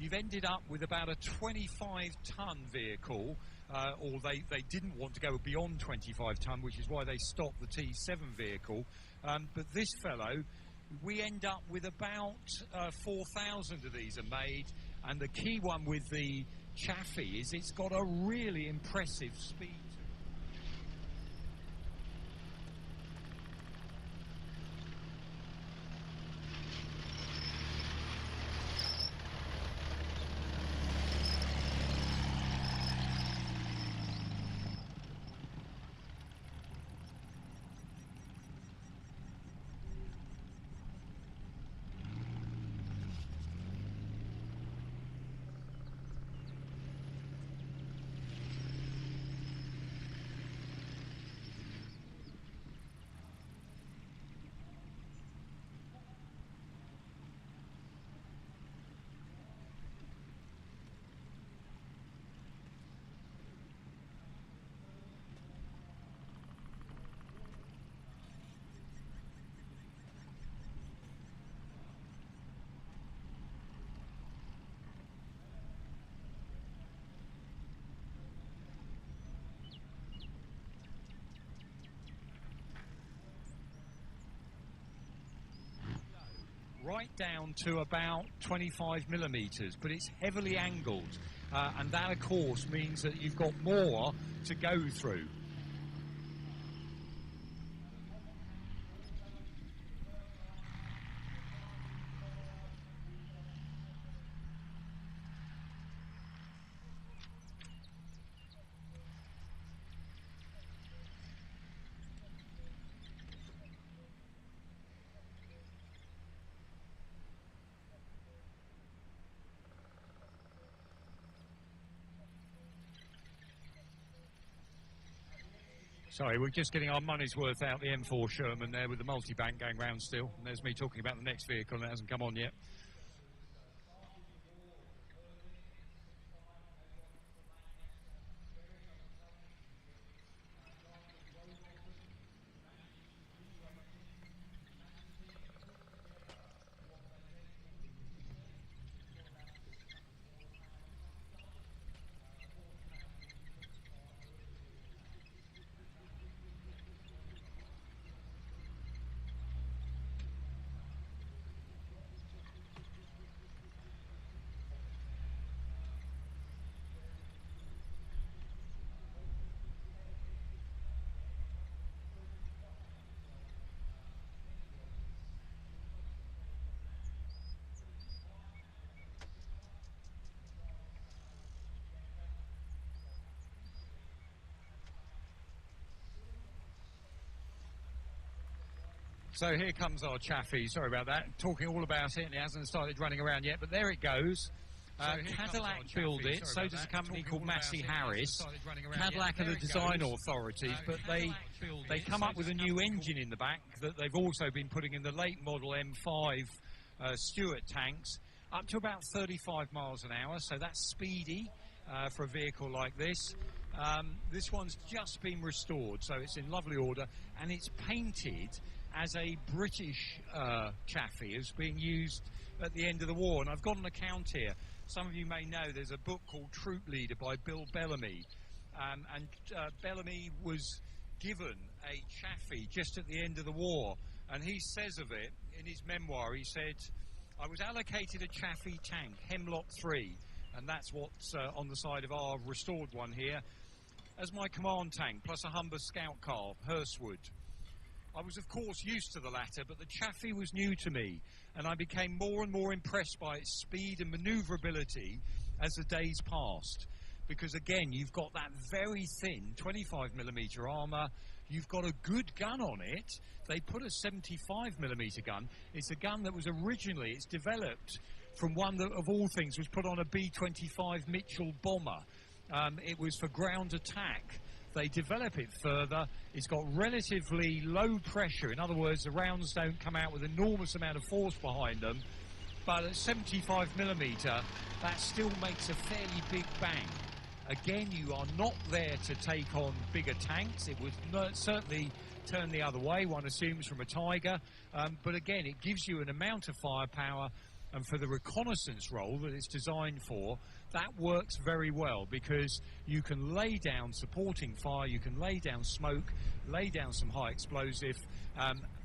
you've ended up with about a 25-ton vehicle, or they didn't want to go beyond 25 ton, which is why they stopped the T7 vehicle. But this fellow, we end up with about 4,000 of these are made, and the key one with the Chaffee is it's got a really impressive speed. Right down to about 25 millimeters, but it's heavily angled, and that of course means that you've got more to go through. Sorry, we're just getting our money's worth out the M4 Sherman there with the multi-bank going round still. And there's me talking about the next vehicle that hasn't come on yet. So here comes our Chaffee, sorry about that, talking all about it, and it hasn't started running around yet, but there it goes. Cadillac build it, so does a company called Massey Harris. Cadillac are the design authorities, but they come up with a new engine in the back that they've also been putting in the late model M5 Stuart tanks, up to about 35 miles an hour, so that's speedy for a vehicle like this. This one's just been restored, so it's in lovely order, and it's painted as a British Chaffee, as being used at the end of the war. And I've got an account here. Some of you may know there's a book called Troop Leader by Bill Bellamy. And Bellamy was given a Chaffee just at the end of the war. And he says of it, in his memoir, he said, I was allocated a Chaffee tank, Hemlock 3, and that's what's on the side of our restored one here, as my command tank, plus a Humber Scout car, Hurstwood. I was, of course, used to the latter, but the Chaffee was new to me, and I became more and more impressed by its speed and manoeuvrability as the days passed. Because, again, you've got that very thin 25mm armour, you've got a good gun on it. They put a 75mm gun. It's a gun that was originally, it's developed from one that, of all things, was put on a B-25 Mitchell bomber. It was for ground attack. They develop it further. It's got relatively low pressure. In other words, the rounds don't come out with enormous amount of force behind them. But at 75mm, that still makes a fairly big bang. Again, you are not there to take on bigger tanks. It would certainly turn the other way, one assumes, from a Tiger. But again, it gives you an amount of firepower And for the reconnaissance role that it's designed for, that works very well, because you can lay down supporting fire, you can lay down smoke, lay down some high explosive,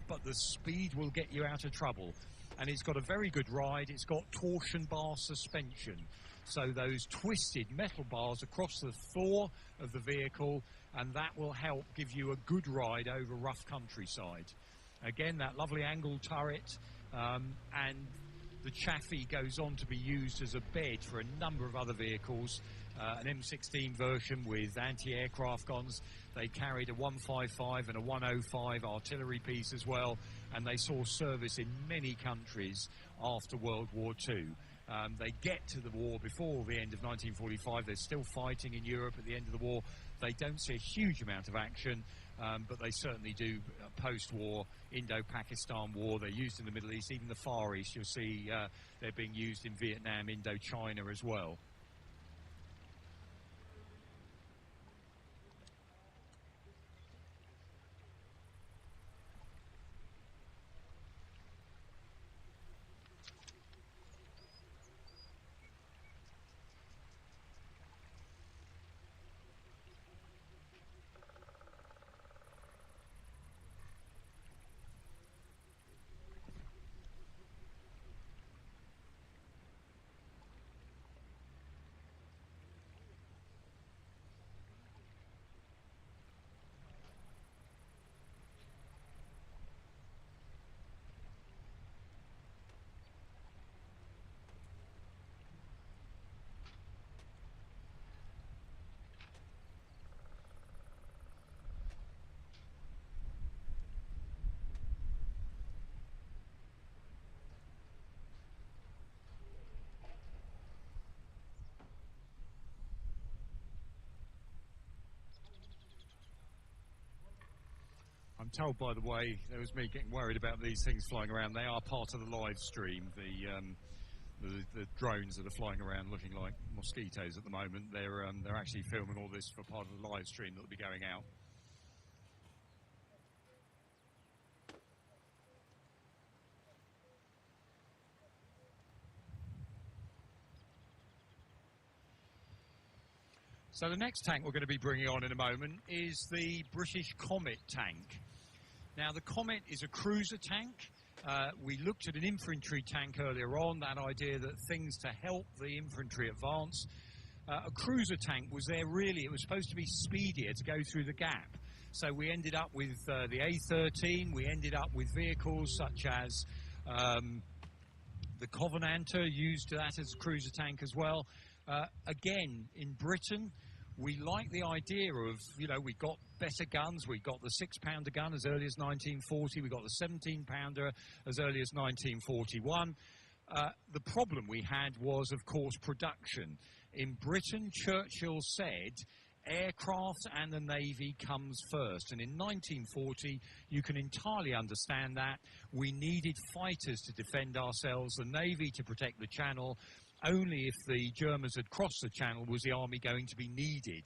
but the speed will get you out of trouble. And it's got a very good ride. It's got torsion bar suspension, so those twisted metal bars across the floor of the vehicle, and that will help give you a good ride over rough countryside. Again, that lovely angled turret, and the Chaffee goes on to be used as a bed for a number of other vehicles. An M16 version with anti-aircraft guns. They carried a 155 and a 105 artillery piece as well, and they saw service in many countries after World War II. They get to the war before the end of 1945. They're still fighting in Europe at the end of the war. They don't see a huge amount of action, but they certainly do post-war, Indo-Pakistan war. They're used in the Middle East, even the Far East. You'll see they're being used in Vietnam, Indochina as well. I'm told, by the way, there was me getting worried about these things flying around. They are part of the live stream. The drones that are flying around looking like mosquitoes at the moment, they're actually filming all this for part of the live stream that will be going out. So the next tank we're going to be bringing on in a moment is the British Comet tank. Now, the Comet is a cruiser tank. We looked at an infantry tank earlier on, that idea that things to help the infantry advance. A cruiser tank was there really, it was supposed to be speedier to go through the gap. So we ended up with the A-13, we ended up with vehicles such as the Covenanter, used that as a cruiser tank as well. Again, in Britain, we like the idea of, you know, we got better guns. We got the 6-pounder gun as early as 1940. We got the 17-pounder as early as 1941. The problem we had was, of course, production. In Britain, Churchill said, aircraft and the Navy comes first. And in 1940, you can entirely understand that. We needed fighters to defend ourselves, the Navy to protect the Channel. Only if the Germans had crossed the Channel was the army going to be needed.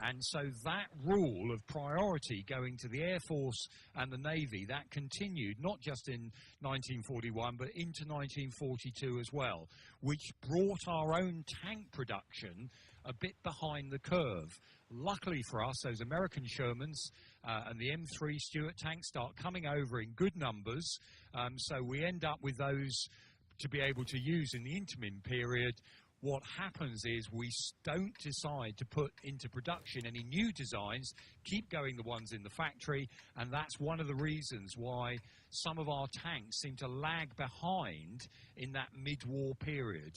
And so that rule of priority going to the Air Force and the Navy, that continued not just in 1941 but into 1942 as well, which brought our own tank production a bit behind the curve. Luckily for us, those American Shermans and the M3 Stuart tanks start coming over in good numbers, so we end up with those to be able to use in the interim period. What happens is we don't decide to put into production any new designs, keep going the ones in the factory, and that's one of the reasons why some of our tanks seem to lag behind in that mid-war period.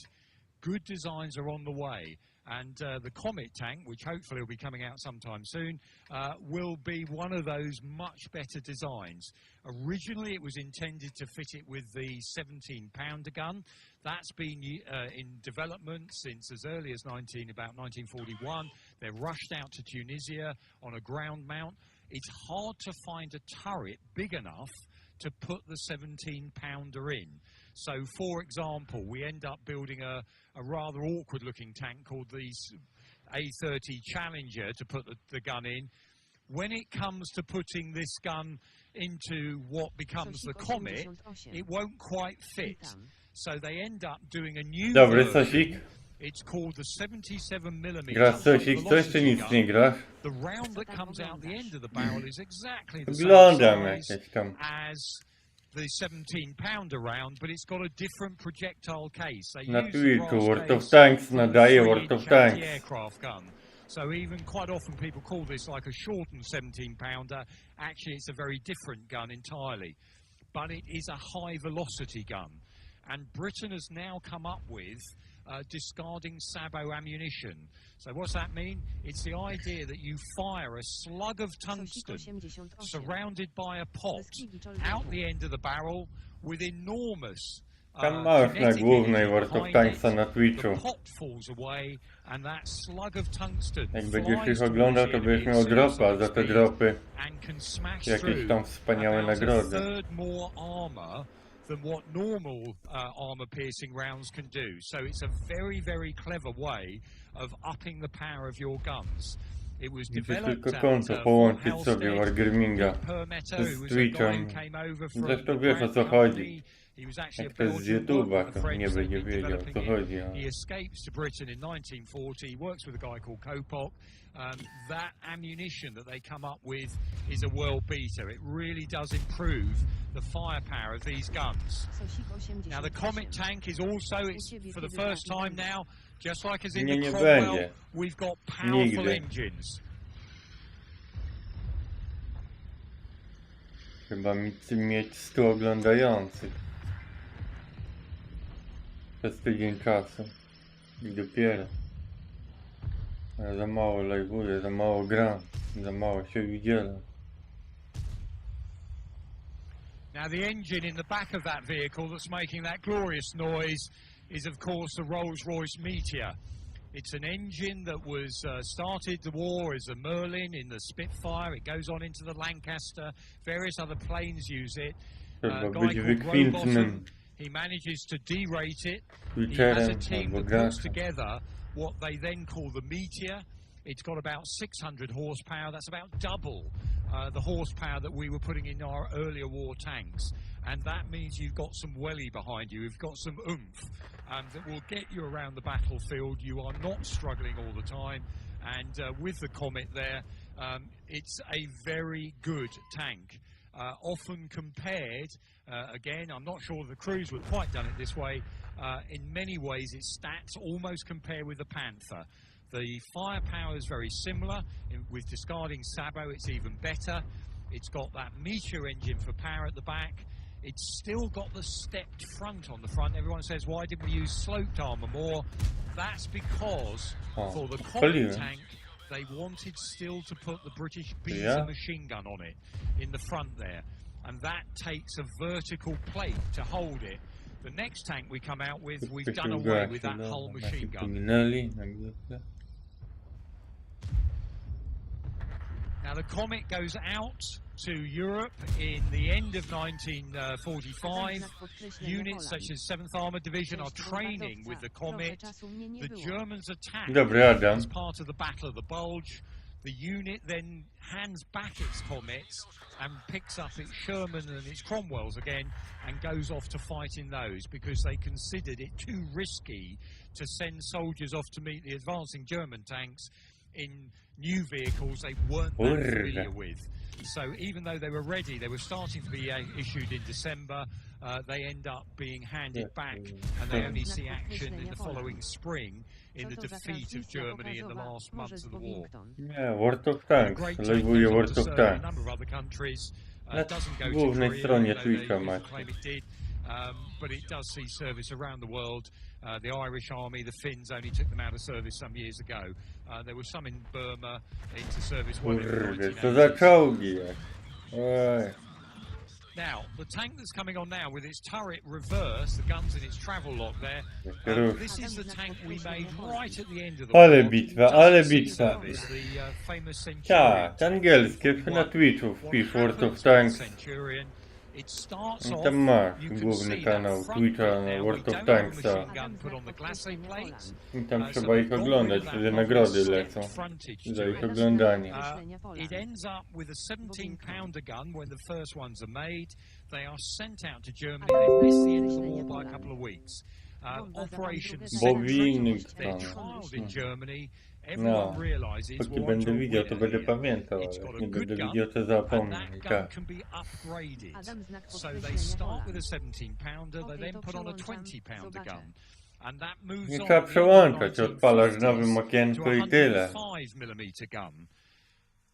Good designs are on the way, and the Comet tank, which hopefully will be coming out sometime soon, will be one of those much better designs. Originally, it was intended to fit it with the 17-pounder gun. That's been in development since as early as about 1941. They're rushed out to Tunisia on a ground mount. It's hard to find a turret big enough to put the 17-pounder in. So, for example, we end up building a rather awkward-looking tank called the A-30 Challenger to put the gun in. When it comes to putting this gun into what becomes the Comet, it won't quite fit. So they end up doing a new Dobry version. sosik. It's called the 77mm. Grasz sosik, co jeszcze nic nie grasz? The round that comes out the end of the barrel is exactly the Oglądam same size jakieś tam. as the 17-pounder round, but it's got a different projectile case. They Na use the Twitchu brass World of case Tanks for the nadaje World 3-inch of Tanks. anti-aircraft gun. So even quite often people call this like a shortened 17-pounder. Actually, it's a very different gun entirely. But it is a high-velocity gun. And Britain has now come up with discarding Sabo ammunition. So what's that mean? It's the idea that you fire a slug of tungsten surrounded by a pot out the end of the barrel with enormous Tam masz na głównej World of Tanksa na the Twitchu. pot falls away and that slug of tungsten Jak będziesz flies ich oglądał, to towards będziesz the miał enemy dropa za te dropy. and can smash Jakieś through tam wspaniałe about a nagrody. third more armor than what normal armor-piercing rounds can do. So it's a very, very clever way of upping the power of your guns. It was Musisz developed tylko at konto Fort połączyć sobie Halstead. Wargaminga Permetto, z who was a guy who Twitchem. came over from Zresztą the wiesz, o Brand co Company. chodzi. He was actually Jak a to jest z Belgian YouTube'a, worker, to French, nie they've będzie been wiedział, o developing co it. chodzi. Ale... He escapes to Britain in 1940. He works with a guy called Kopok. That ammunition that they come up with is a world beater. It really does improve the firepower of these guns. Now the Comet tank is also, it's for the first time now, just like as in the Cromwell, będzie. we've got powerful Nigdy. engines. Chyba mieć 100 oglądających. Przez tydzień czasu. I dopiero. Ja za mało live'uję, za mało gram, za mało się widziałem. Now the engine in the back of that vehicle that's making that glorious noise is of course the Rolls-Royce Meteor. It's an engine that was started the war as a Merlin in the Spitfire. It goes on into the Lancaster. Various other planes use it. A Trzeba guy być called wykwintnym Rowbottom, he manages to derate it. He has a Twitcherem team albo that puts graczem. together what they then call the Meteor. It's got about 600 horsepower. That's about double the horsepower that we were putting in our earlier war tanks. And that means you've got some welly behind you. You've got some oomph that will get you around the battlefield. You are not struggling all the time. And with the Comet there, it's a very good tank. Often compared, again, I'm not sure the Cruise would quite done it this way. In many ways, its stats almost compare with the Panther. The firepower is very similar. With discarding Sabo, it's even better. It's got that Meteor engine for power at the back. It's still got the stepped front on the front. Everyone says, why didn't we use sloped armour more? That's because for the Comet tank, they wanted still to put the British Beezer machine gun on it in the front there. And that takes a vertical plate to hold it. The next tank we come out with, we've done away with that whole machine gun. Now the Comet goes out to Europe in the end of 1945. Units such as 7th Armoured Division are training with the Comet. The Germans attack as part of the Battle of the Bulge. The unit then hands back its Comets and picks up its Sherman and its Cromwells again and goes off to fight in those because they considered it too risky to send soldiers off to meet the advancing German tanks in new vehicles they weren't that familiar with. So even though they were ready, they were starting to be issued in December, they end up being handed back and they only see action in the following spring in the defeat of Germany in the last months of the war. Yeah, World of Tanks, live'uję World of Tanks. Na głównej stronie Twitcha macie. But it does see service around the world. The Irish Army, the Finns only took them out of service some years ago. There were some in Burma into service. Kurde, co za czołgi jak. Oj. Now, the tank that's coming on now with its turret reverse, the guns in its travel lock there, this is the tank we made right at the end of the war. Ale bitwa, ale bitwa. The famous Centurion. Tak, angielskie na Twitchu wpisz World of Tanks. Centurion. It starts I off, tam masz you can główny see kanał that front Twitcha bit na now. We World of don't have a Tanksa. machine gun put on the glacé plates. I tam So trzeba they've ich got rid oglądać, of that wtedy lovely nagrody stepped lecą frontage za to ich it. oglądanie. It ends up with a 17-pounder gun when the first ones are made. They are sent out to Germany. They miss the end of the war by a couple of weeks. Operation Bowling Sentry, they're trialled in Germany. No, Everyone realizes póki we're będę onto a widział, to winner będę here. pamiętał, It's ale got jak a nie good będę gun, widział, to and zapomnę. that I gun tak. can be upgraded. So they start with a 17-pounder, they then put on a 20-pounder gun. And that moves Nie on trzeba in the przełączać, odpalasz w 1950s nowym to okienku a i tyle. 105mm gun.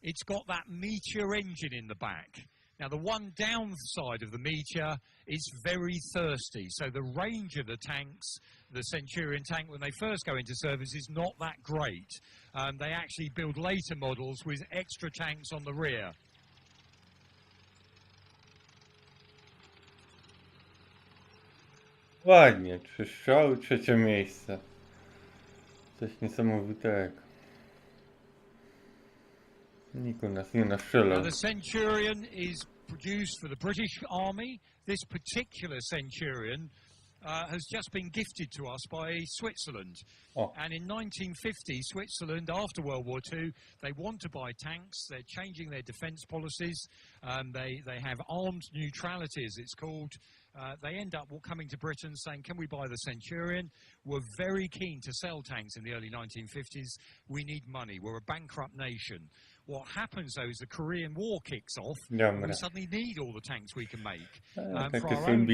It's got that Meteor engine in the back. Now, the one downside of the Meteor is very thirsty, so the range of the tanks, the Centurion tank, when they first go into service, is not that great. They actually build later models with extra tanks on the rear. Ładnie, 3 strzały, 3 miejsce. Coś niesamowitego. Nikt u nas nie nastrzelał. Now, the Centurion is produced for the British Army. This particular Centurion has just been gifted to us by Switzerland. Oh. And in 1950, Switzerland, after World War II, they want to buy tanks. They're changing their defence policies. They have armed neutrality, as it's called. They end up coming to Britain saying, can we buy the Centurion? We're very keen to sell tanks in the early 1950s. We need money. We're a bankrupt nation. What happens, though, is the Korean War kicks off, and we suddenly need all the tanks we can make for our own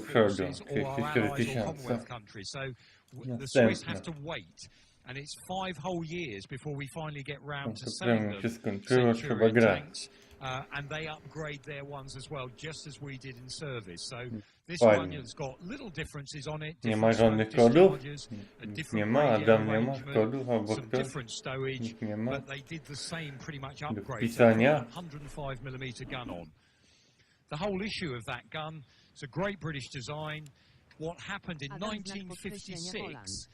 forces or our allies or Commonwealth countries. So the Swiss have to wait, and it's 5 whole years before we finally get round to selling them Centurion tanks. And they upgrade their ones as well, just as we did in service. So this one has got little differences on it. Nie ma żadnych kodów? Nie ma, Adam nie ma kodów albo some ktoś? different stowage, Nikt nie ma? but they did the same pretty much upgrade. Do They wpisania? put a 105mm gun on. The whole issue of that gun, it's a great British design. What happened in 1956,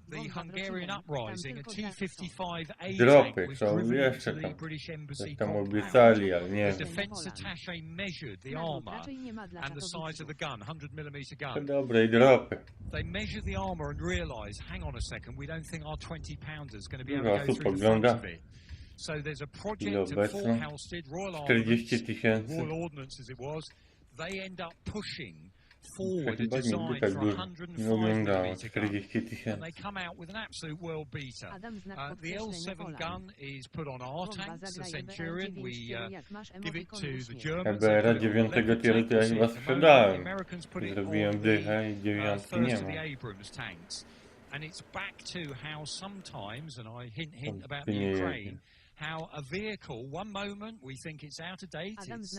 the Hungarian uprising, a T-55A tank was driven into the British embassy compound. The defence attaché measured the armour and the size of the gun, 100mm gun. They measured the armour and realised, hang on a second, we don't think our 20-pounder is going to be able to go through the front of it. So there's a project at Fort Halstead, Royal Ordnance as it was. They end up pushing forward a design for 105mm gun, and they come out with an absolute world beater. The L7 gun is put on our tanks, the Centurion. We give it to the Germans. EBR 9 tieru to ja chyba sprzedałem. Zrobiłem dychę i 9 nie ma. Abrams tanks. And it's back to how sometimes, and I hint about the Ukraine, how a vehicle, one moment we think it's out of date, it's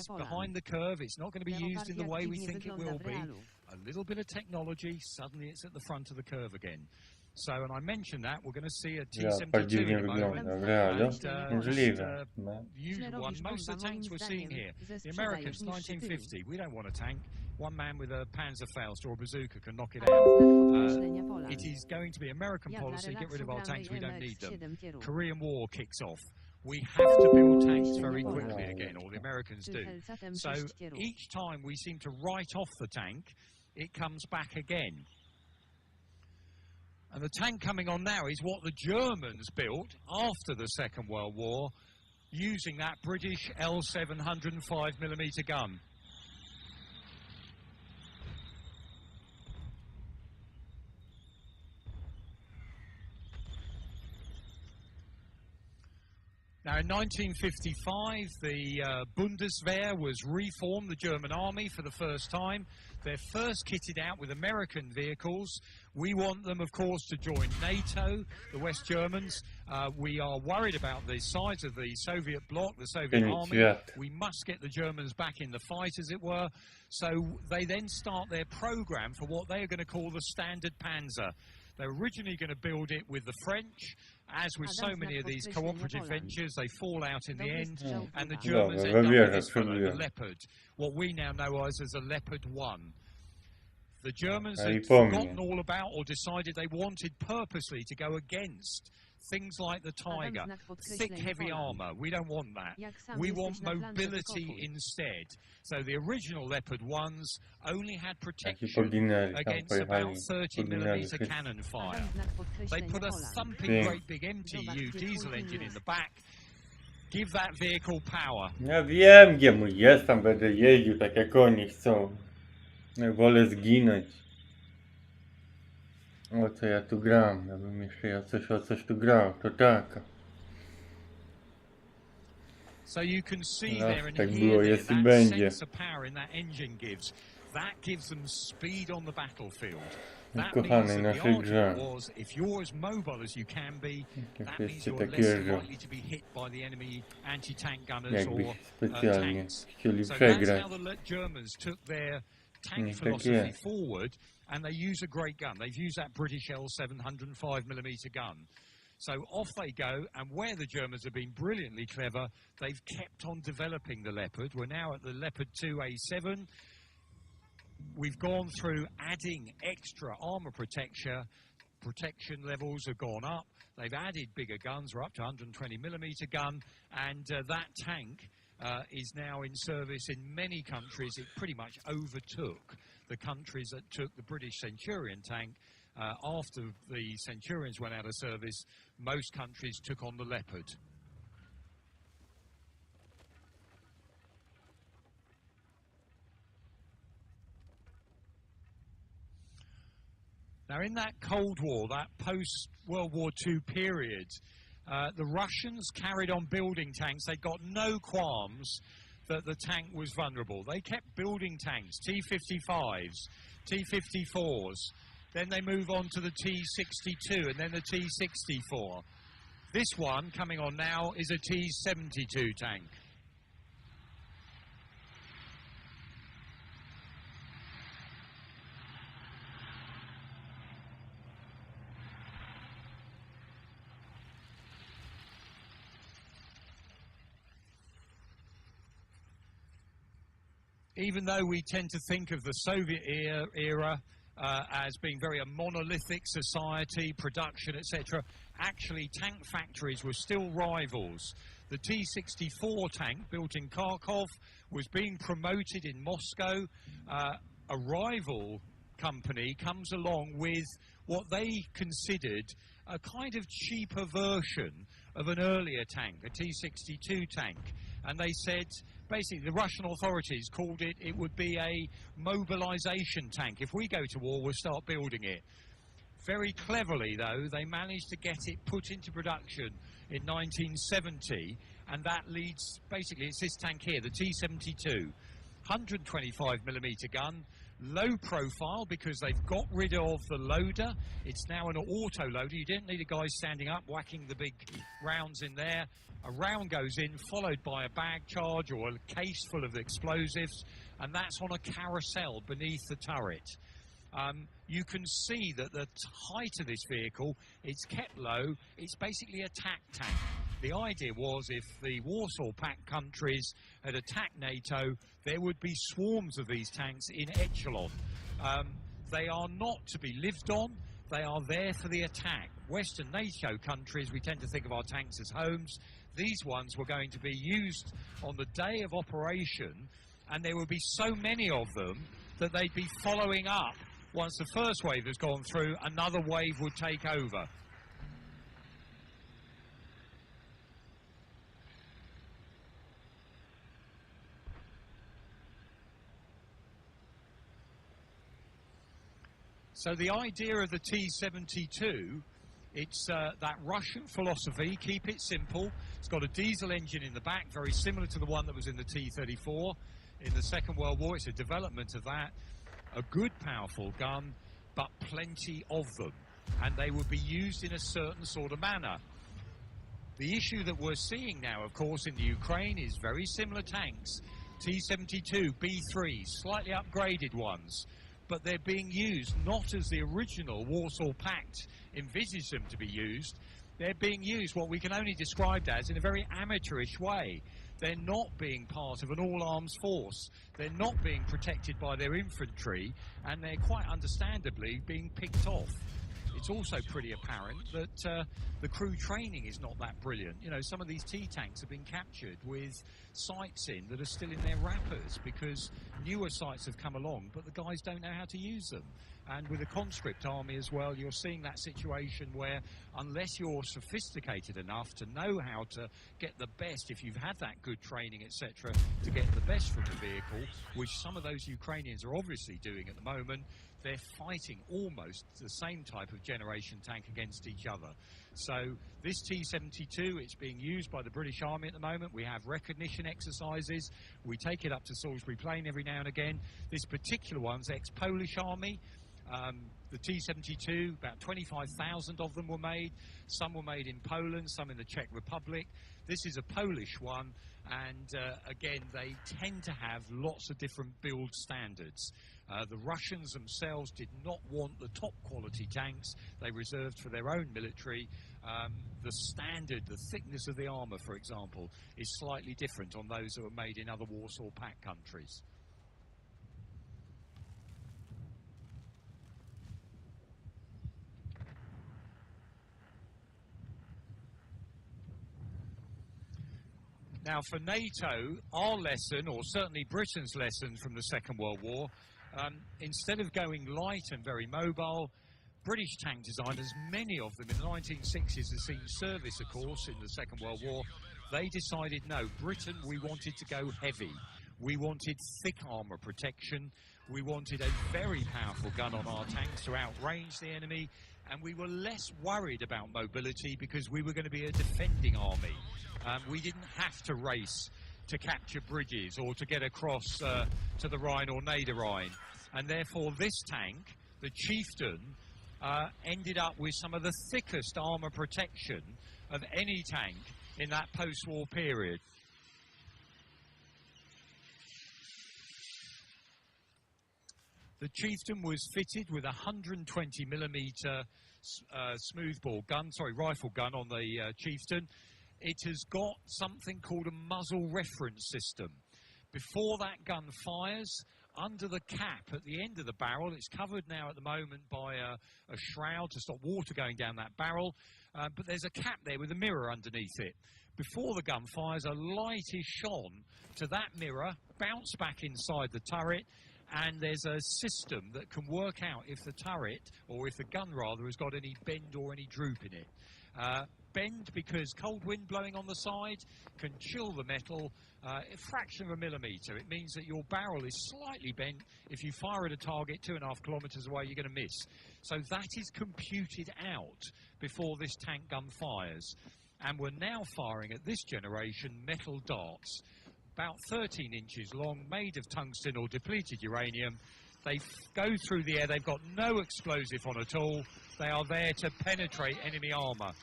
behind the curve, it's not going to be used in the way we think it will be. A little bit of technology, suddenly it's at the front of the curve again. So, and I mentioned that, we're going to see a T-72 in a moment. Usual one. Most of the tanks we're seeing here, the Americans, 1950, we don't want a tank. One man with a Panzerfaust or a bazooka can knock it out. It is going to be American policy, get rid of our tanks, we don't need them. Korean War kicks off. We have to build tanks very quickly again, or the Americans do. So each time we seem to write off the tank, it comes back again. And the tank coming on now is what the Germans built after the Second World War, using that British L7 105mm gun. Now, in 1955, the Bundeswehr was reformed, the German army, for the first time. They're first kitted out with American vehicles. We want them, of course, to join NATO, the West Germans. We are worried about the size of the Soviet bloc, the Soviet army. We must get the Germans back in the fight, as it were. So they then start their program for what they are going to call the Standard Panzer. They're originally going to build it with the French. As with so many of these cooperative ventures, they fall out in the end, and the Germans end up with this fellow, the Leopard, what we now know as a Leopard 1. the Germans Ai had pomni. forgotten all about or decided they wanted purposely to go against things like the Tiger. Thick, heavy armour. We don't want that. We want mobility instead. So the original Leopard 1s only had protection against about 30mm cannon fire. They put a thumping great big MTU diesel engine in the back. Give that vehicle power. Ja wiem, gdzie mój jest, tam będę jeździł tak jak oni chcą. Ja wolę zginąć. O co ja tu gram? Ja bym jeszcze o coś tu grał, to tak. So you can see No, there and tak hear było, there, jest i that będzie. sense of power in that engine gives. That gives them speed on the battlefield. W That means kochanej that the naszej grze. argument was, if you're as mobile as you can be, Jak that means jeszcze you're tak less jeżdżą, likely to be hit by the enemy anti-tank gunners jakbyś or specjalnie tanks. chcieli So that's przegrać. how the Germans took their tank Tak philosophy jest. forward, and they use a great gun. They've used that British L705mm gun. So off they go, and where the Germans have been brilliantly clever, they've kept on developing the Leopard. We're now at the Leopard 2A7. We've gone through adding extra armour protection levels have gone up. They've added bigger guns, we're up to 120mm gun, and that tank is now in service in many countries. It pretty much overtook the countries that took the British Centurion tank. After the Centurions went out of service, most countries took on the Leopard. Now, in that Cold War, that post-World War II period, the Russians carried on building tanks. They got no qualms that the tank was vulnerable. They kept building tanks, T-55s, T-54s. Then they move on to the T-62 and then the T-64. This one, coming on now, is a T-72 tank. Even though we tend to think of the Soviet era as being very a monolithic society, production, etc., actually tank factories were still rivals. The T-64 tank, built in Kharkov, was being promoted in Moscow. A rival company comes along with what they considered a kind of cheaper version of an earlier tank, a T-62 tank. And they said, basically, the Russian authorities called it would be a mobilization tank. If we go to war, we'll start building it. Very cleverly, though, they managed to get it put into production in 1970, and that leads, basically, it's this tank here, the T-72, 125mm gun, low profile because they've got rid of the loader. It's now an auto loader. You didn't need a guy standing up whacking the big rounds in there. A round goes in, followed by a bag charge or a case full of explosives, and that's on a carousel beneath the turret. You can see that the height of this vehicle, it's kept low. It's basically a attack tank. The idea was if the Warsaw Pact countries had attacked NATO, there would be swarms of these tanks in echelon. They are not to be lived on. They are there for the attack. Western NATO countries, we tend to think of our tanks as homes. These ones were going to be used on the day of operation, and there would be so many of them that they'd be following up. Once the first wave has gone through, another wave would take over. So the idea of the T-72, it's that Russian philosophy, keep it simple. It's got a diesel engine in the back, very similar to the one that was in the T-34 in the Second World War. It's a development of that. A good, powerful gun, but plenty of them. And they would be used in a certain sort of manner. The issue that we're seeing now, of course, in the Ukraine is very similar tanks. T-72, B-3, slightly upgraded ones. But they're being used not as the original Warsaw Pact envisaged them to be used. They're being used what we can only describe as in a very amateurish way. they're not being part of an all-arms force. They're not being protected by their infantry, and they're quite understandably being picked off. It's also pretty apparent that the crew training is not that brilliant. You know, some of these T-tanks have been captured with sights in that are still in their wrappers because newer sights have come along, but the guys don't know how to use them. And with a conscript army as well, you're seeing that situation where unless you're sophisticated enough to know how to get the best, if you've had that good training, etc., to get the best from the vehicle, which some of those Ukrainians are obviously doing at the moment, they're fighting almost the same type of generation tank against each other. So this T-72, it's being used by the British Army at the moment. We have recognition exercises. We take it up to Salisbury Plain every now and again. This particular one's ex-Polish Army. The T-72, about 25,000 of them were made. Some were made in Poland, some in the Czech Republic. This is a Polish one, and again, they tend to have lots of different build standards. The Russians themselves did not want the top quality tanks. They reserved for their own military. The standard, the thickness of the armour, for example, is slightly different on those that were made in other Warsaw Pact countries. Now, for NATO, our lesson, or certainly Britain's lesson from the Second World War, instead of going light and very mobile, British tank designers, many of them in the 1960s had seen service, of course, in the Second World War. They decided, no, Britain, we wanted to go heavy. We wanted thick armour protection. We wanted a very powerful gun on our tanks to outrange the enemy. And we were less worried about mobility because we were going to be a defending army. We didn't have to race to capture bridges or to get across to the Rhine or Niederrhein. And therefore this tank, the Chieftain, ended up with some of the thickest armour protection of any tank in that post-war period. The Chieftain was fitted with a 120mm smoothbore gun, rifle gun on the Chieftain. It has got something called a muzzle reference system. Before that gun fires, under the cap at the end of the barrel, it's covered now at the moment by a shroud to stop water going down that barrel, but there's a cap there with a mirror underneath it. Before the gun fires, a light is shone to that mirror, bounce back inside the turret, and there's a system that can work out if the turret, or if the gun rather, has got any bend or any droop in it. Bend because cold wind blowing on the side can chill the metal a fraction of a millimetre. It means that your barrel is slightly bent. If you fire at a target 2.5 kilometres away, you're going to miss. So that is computed out before this tank gun fires. And we're now firing at this generation metal darts, about 13 inches long, made of tungsten or depleted uranium. They go through the air. They've got no explosive on at all. They are there to penetrate enemy armour.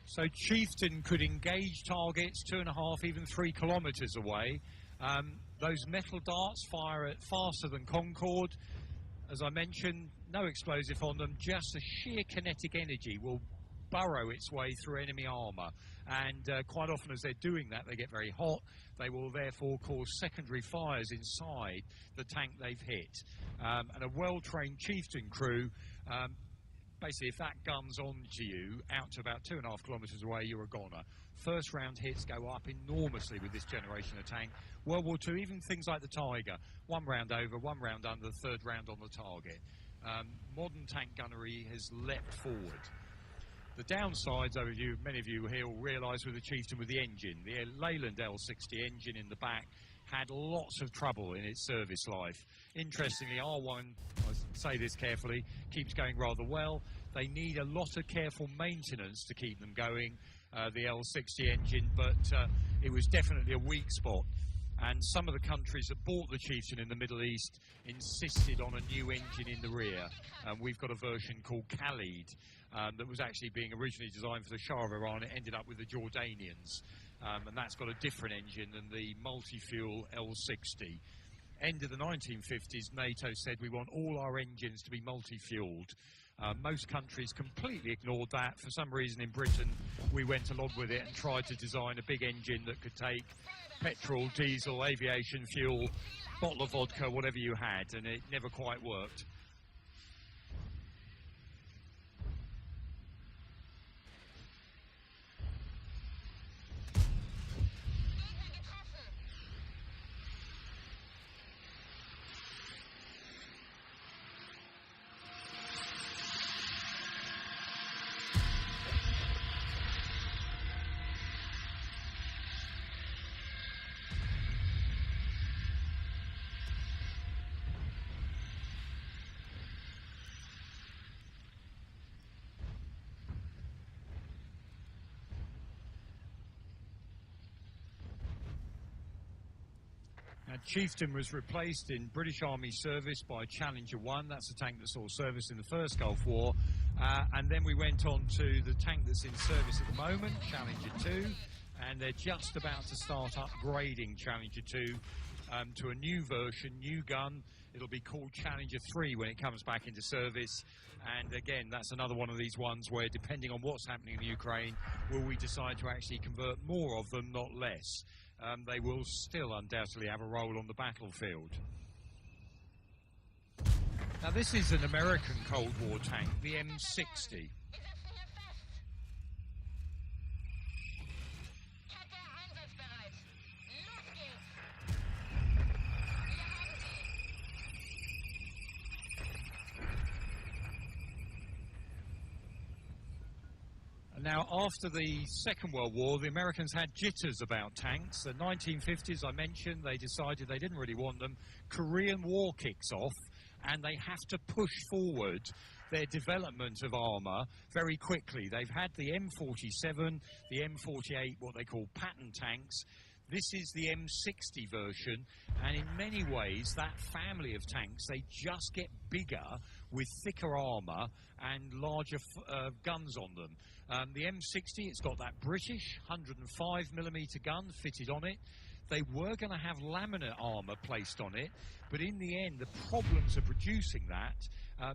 So Chieftain could engage targets 2.5, even 3 kilometres away. Those metal darts fire at faster than Concorde. As I mentioned, no explosive on them, just the sheer kinetic energy will burrow its way through enemy armour. And quite often as they're doing that, they get very hot. They will therefore cause secondary fires inside the tank they've hit. And a well-trained Chieftain crew, basically, if that gun's on to you, out to about 2.5 kilometres away, you're a goner. First round hits go up enormously with this generation of tank. World War II, even things like the Tiger, 1 round over, 1 round under, 3rd round on the target. Modern tank gunnery has leapt forward. The downsides, many of you here will realise with the Chieftain with the engine. The Leyland L60 engine in the back had lots of trouble in its service life. Interestingly, R1, I say this carefully, keeps going rather well. They need a lot of careful maintenance to keep them going, the L60 engine, but it was definitely a weak spot. And some of the countries that bought the Chieftain in the Middle East insisted on a new engine in the rear. We've got a version called Khalid that was actually being originally designed for the Shah of Iran. It ended up with the Jordanians, and that's got a different engine than the multi-fuel L60. End of the 1950s, NATO said we want all our engines to be multi-fueled. Most countries completely ignored that. For some reason in Britain, we went along with it and tried to design a big engine that could take petrol, diesel, aviation fuel, bottle of vodka, whatever you had, and it never quite worked. Chieftain was replaced in British Army service by Challenger 1. That's the tank that saw service in the first Gulf War. And then we went on to the tank that's in service at the moment, Challenger 2. And they're just about to start upgrading Challenger 2 to a new version, new gun. It'll be called Challenger 3 when it comes back into service. And again, that's another one of these ones where, depending on what's happening in the Ukraine, will we decide to actually convert more of them, not less. They will still undoubtedly have a role on the battlefield. Now, this is an American Cold War tank, the M60. Now, after the Second World War, the Americans had jitters about tanks. The 1950s, I mentioned, they decided they didn't really want them. Korean War kicks off, and they have to push forward their development of armour very quickly. They've had the M47, the M48, what they call pattern tanks. This is the M60 version, and in many ways, that family of tanks, they just get bigger with thicker armour and larger guns on them. The M60, it's got that British 105mm gun fitted on it. They were going to have laminate armour placed on it, but in the end, the problems of producing that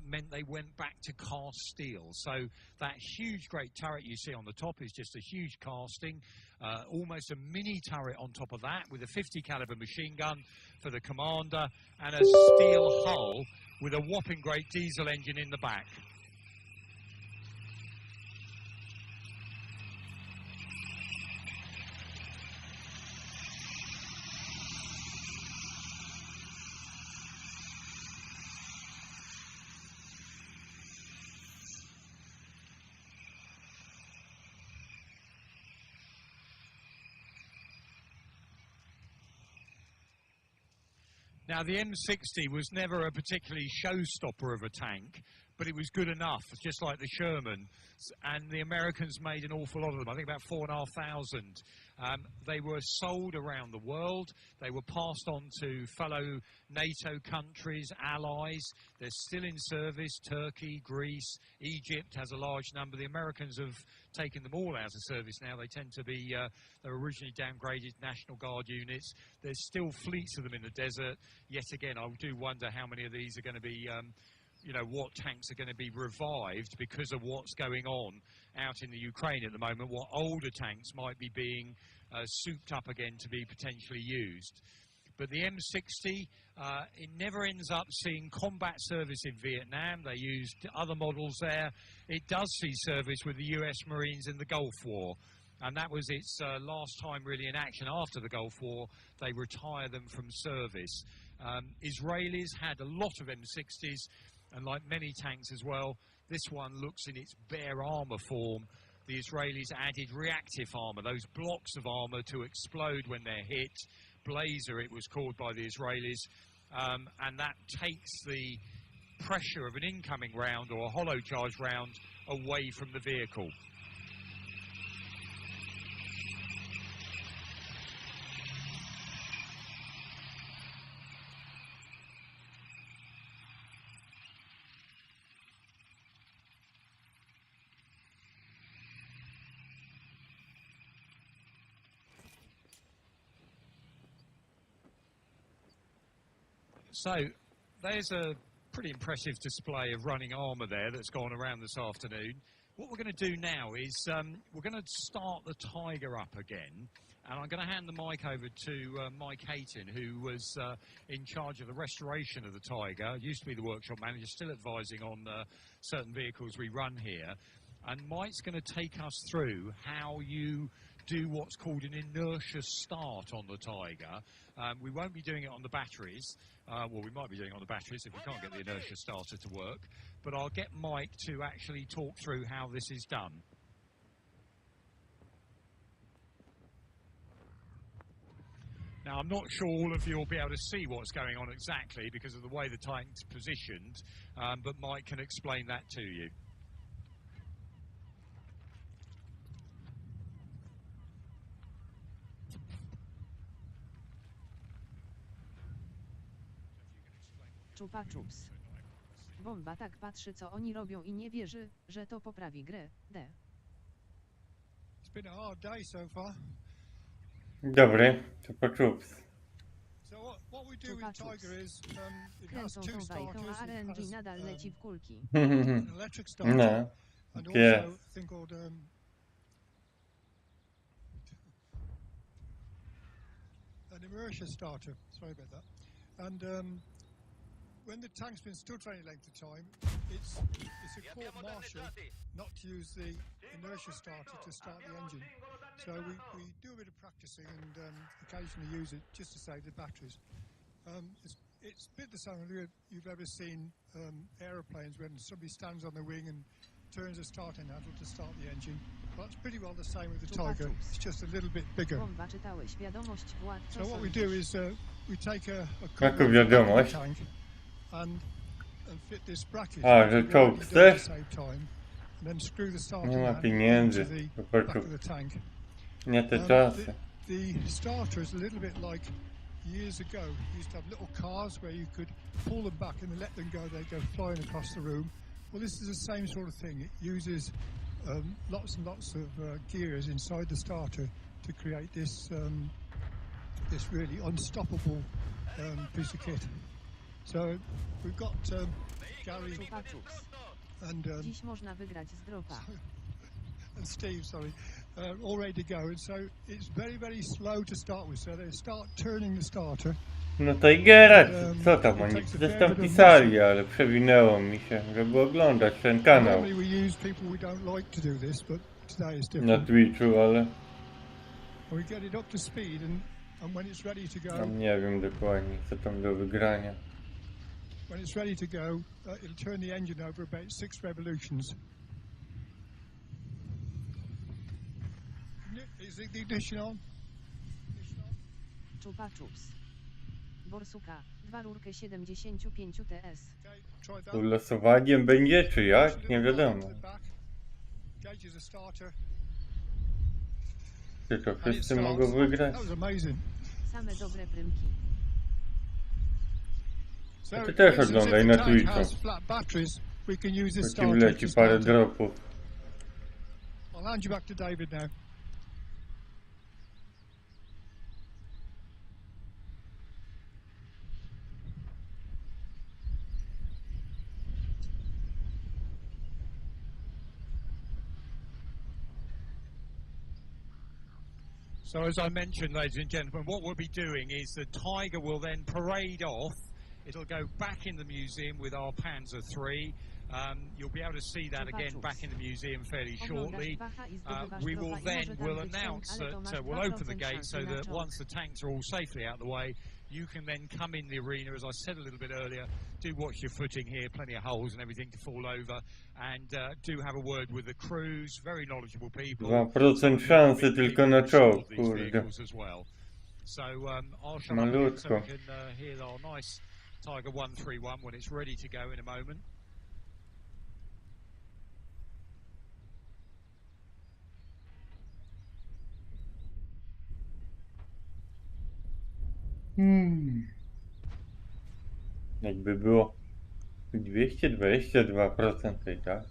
meant they went back to cast steel. So that huge, great turret you see on the top is just a huge casting, almost a mini turret on top of that with a 50 caliber machine gun for the commander and a steel hull with a whopping great diesel engine in the back. Now, the M60 was never a particularly showstopper of a tank, but it was good enough, just like the Sherman. And the Americans made an awful lot of them, I think about 4,500. They were sold around the world. They were passed on to fellow NATO countries, allies. They're still in service. Turkey, Greece, Egypt has a large number. The Americans have taken them all out of service now. They tend to be, they're originally downgraded National Guard units. There's still fleets of them in the desert. Yet again, I do wonder how many of these are going to be you know, what tanks are going to be revived because of what's going on out in the Ukraine at the moment, what older tanks might be being souped up again to be potentially used. But the M60, it never ends up seeing combat service in Vietnam. They used other models there. It does see service with the US Marines in the Gulf War. And that was its last time really in action after the Gulf War. They retire them from service. Israelis had a lot of M60s. And like many tanks as well, this one looks in its bare armour form. The Israelis added reactive armour, those blocks of armour to explode when they're hit. Blazer, it was called by the Israelis. And that takes the pressure of an incoming round or a hollow charge round away from the vehicle. So there's a pretty impressive display of running armour there that's gone around this afternoon. What we're going to do now is we're going to start the Tiger up again, and I'm going to hand the mic over to Mike Hayton, who was in charge of the restoration of the Tiger, used to be the workshop manager, still advising on certain vehicles we run here. And Mike's going to take us through how you do what's called an inertia start on the Tiger. We won't be doing it on the batteries. Well, we might be doing it on the batteries if we can't get the inertia starter to work. But I'll get Mike to actually talk through how this is done. Now, I'm not sure all of you will be able to see what's going on exactly because of the way the tank's positioned, but Mike can explain that to you. Chupa Chups. Bomba tak patrzy, co oni robią i nie wierzy, że to poprawi grę. D. It's been a hard day so far. Dobry, Chupa Chups. So what we do Chupa with Chups. Tiger is it has Kręcą two tą bajką, starters. a It RNG has, nadal leci w kulki. an electric starter No, and yes. also a thing called an immersion starter. Sorry about that. And when the tank's been stood for any length of time, it's a court martial not to use the inertia starter to start the engine. So we do a bit of practicing and occasionally use it just to save the batteries. It's a bit the same as you've ever seen aeroplanes when somebody stands on the wing and turns the starting handle to start the engine. Well, that's pretty well the same with the Tiger. It's just a little bit bigger. Bomba, czytałeś wiadomość władco. So what we do is we take a Jaką cover wiadomość? tank and fit this bracket. A, że We've czołg already done chcesz? to save time. And then screw the starting Nie ma handle pieniędzy. into the Chupa back of Chups. the tank. Nie te czasy. The starter is a little bit like years ago. You used to have little cars where you could pull them back and let them go. They go flying across the room. Well, this is the same sort of thing. It uses lots and lots of gears inside the starter to create this this really unstoppable piece of kit. So we've got Gary Chupa Chups. and Dziś można wygrać z dropa. and Steve, sorry, all ready to go. And so it's very, very slow to start with. So they start turning the starter. No Tigera, co tam oni coś tam pisali, ale przewinęło mi się, żeby oglądać ten kanał Normally we use people we don't like to do this, but today is na different. Twitchu, ale And we get it up to speed, and when it's ready to go, tam nie wiem dokładnie co tam do wygrania. when it's ready to go, it'll turn the engine over about 6 revolutions. Is the ignition on? Chupa Chups. Borsuka. 2 rurkę 75 TS. Okay, try that. Tu losowaniem będzie czy jak? Nie wiadomo. Gauge is a starter. Czy to And it wszyscy starts. mogą wygrać? That was amazing. Same dobre prymki. So, A ty też for instance, oglądaj if na the tank Twitchu. has flat batteries, we can use this To ci starter wleci to parę start it. dropów. I'll hand you back to David now. So as I mentioned, ladies and gentlemen, what we'll be doing is the Tiger will then parade off. It'll go back in the museum with our Panzer III. You'll be able to see that again back in the museum fairly shortly. We will then announce that we'll open the gate so that once the tanks are all safely out of the way, you can then come in the arena, as I said a little bit earlier, do watch your footing here, plenty of holes and everything to fall over, and do have a word with the crews, very knowledgeable people. 2% szansy tylko na czołg, kurde. So I'll shut up again so Malutko. we can hear our nice Tiger 131 when it's ready to go in a moment. Jakby było 222% i tak.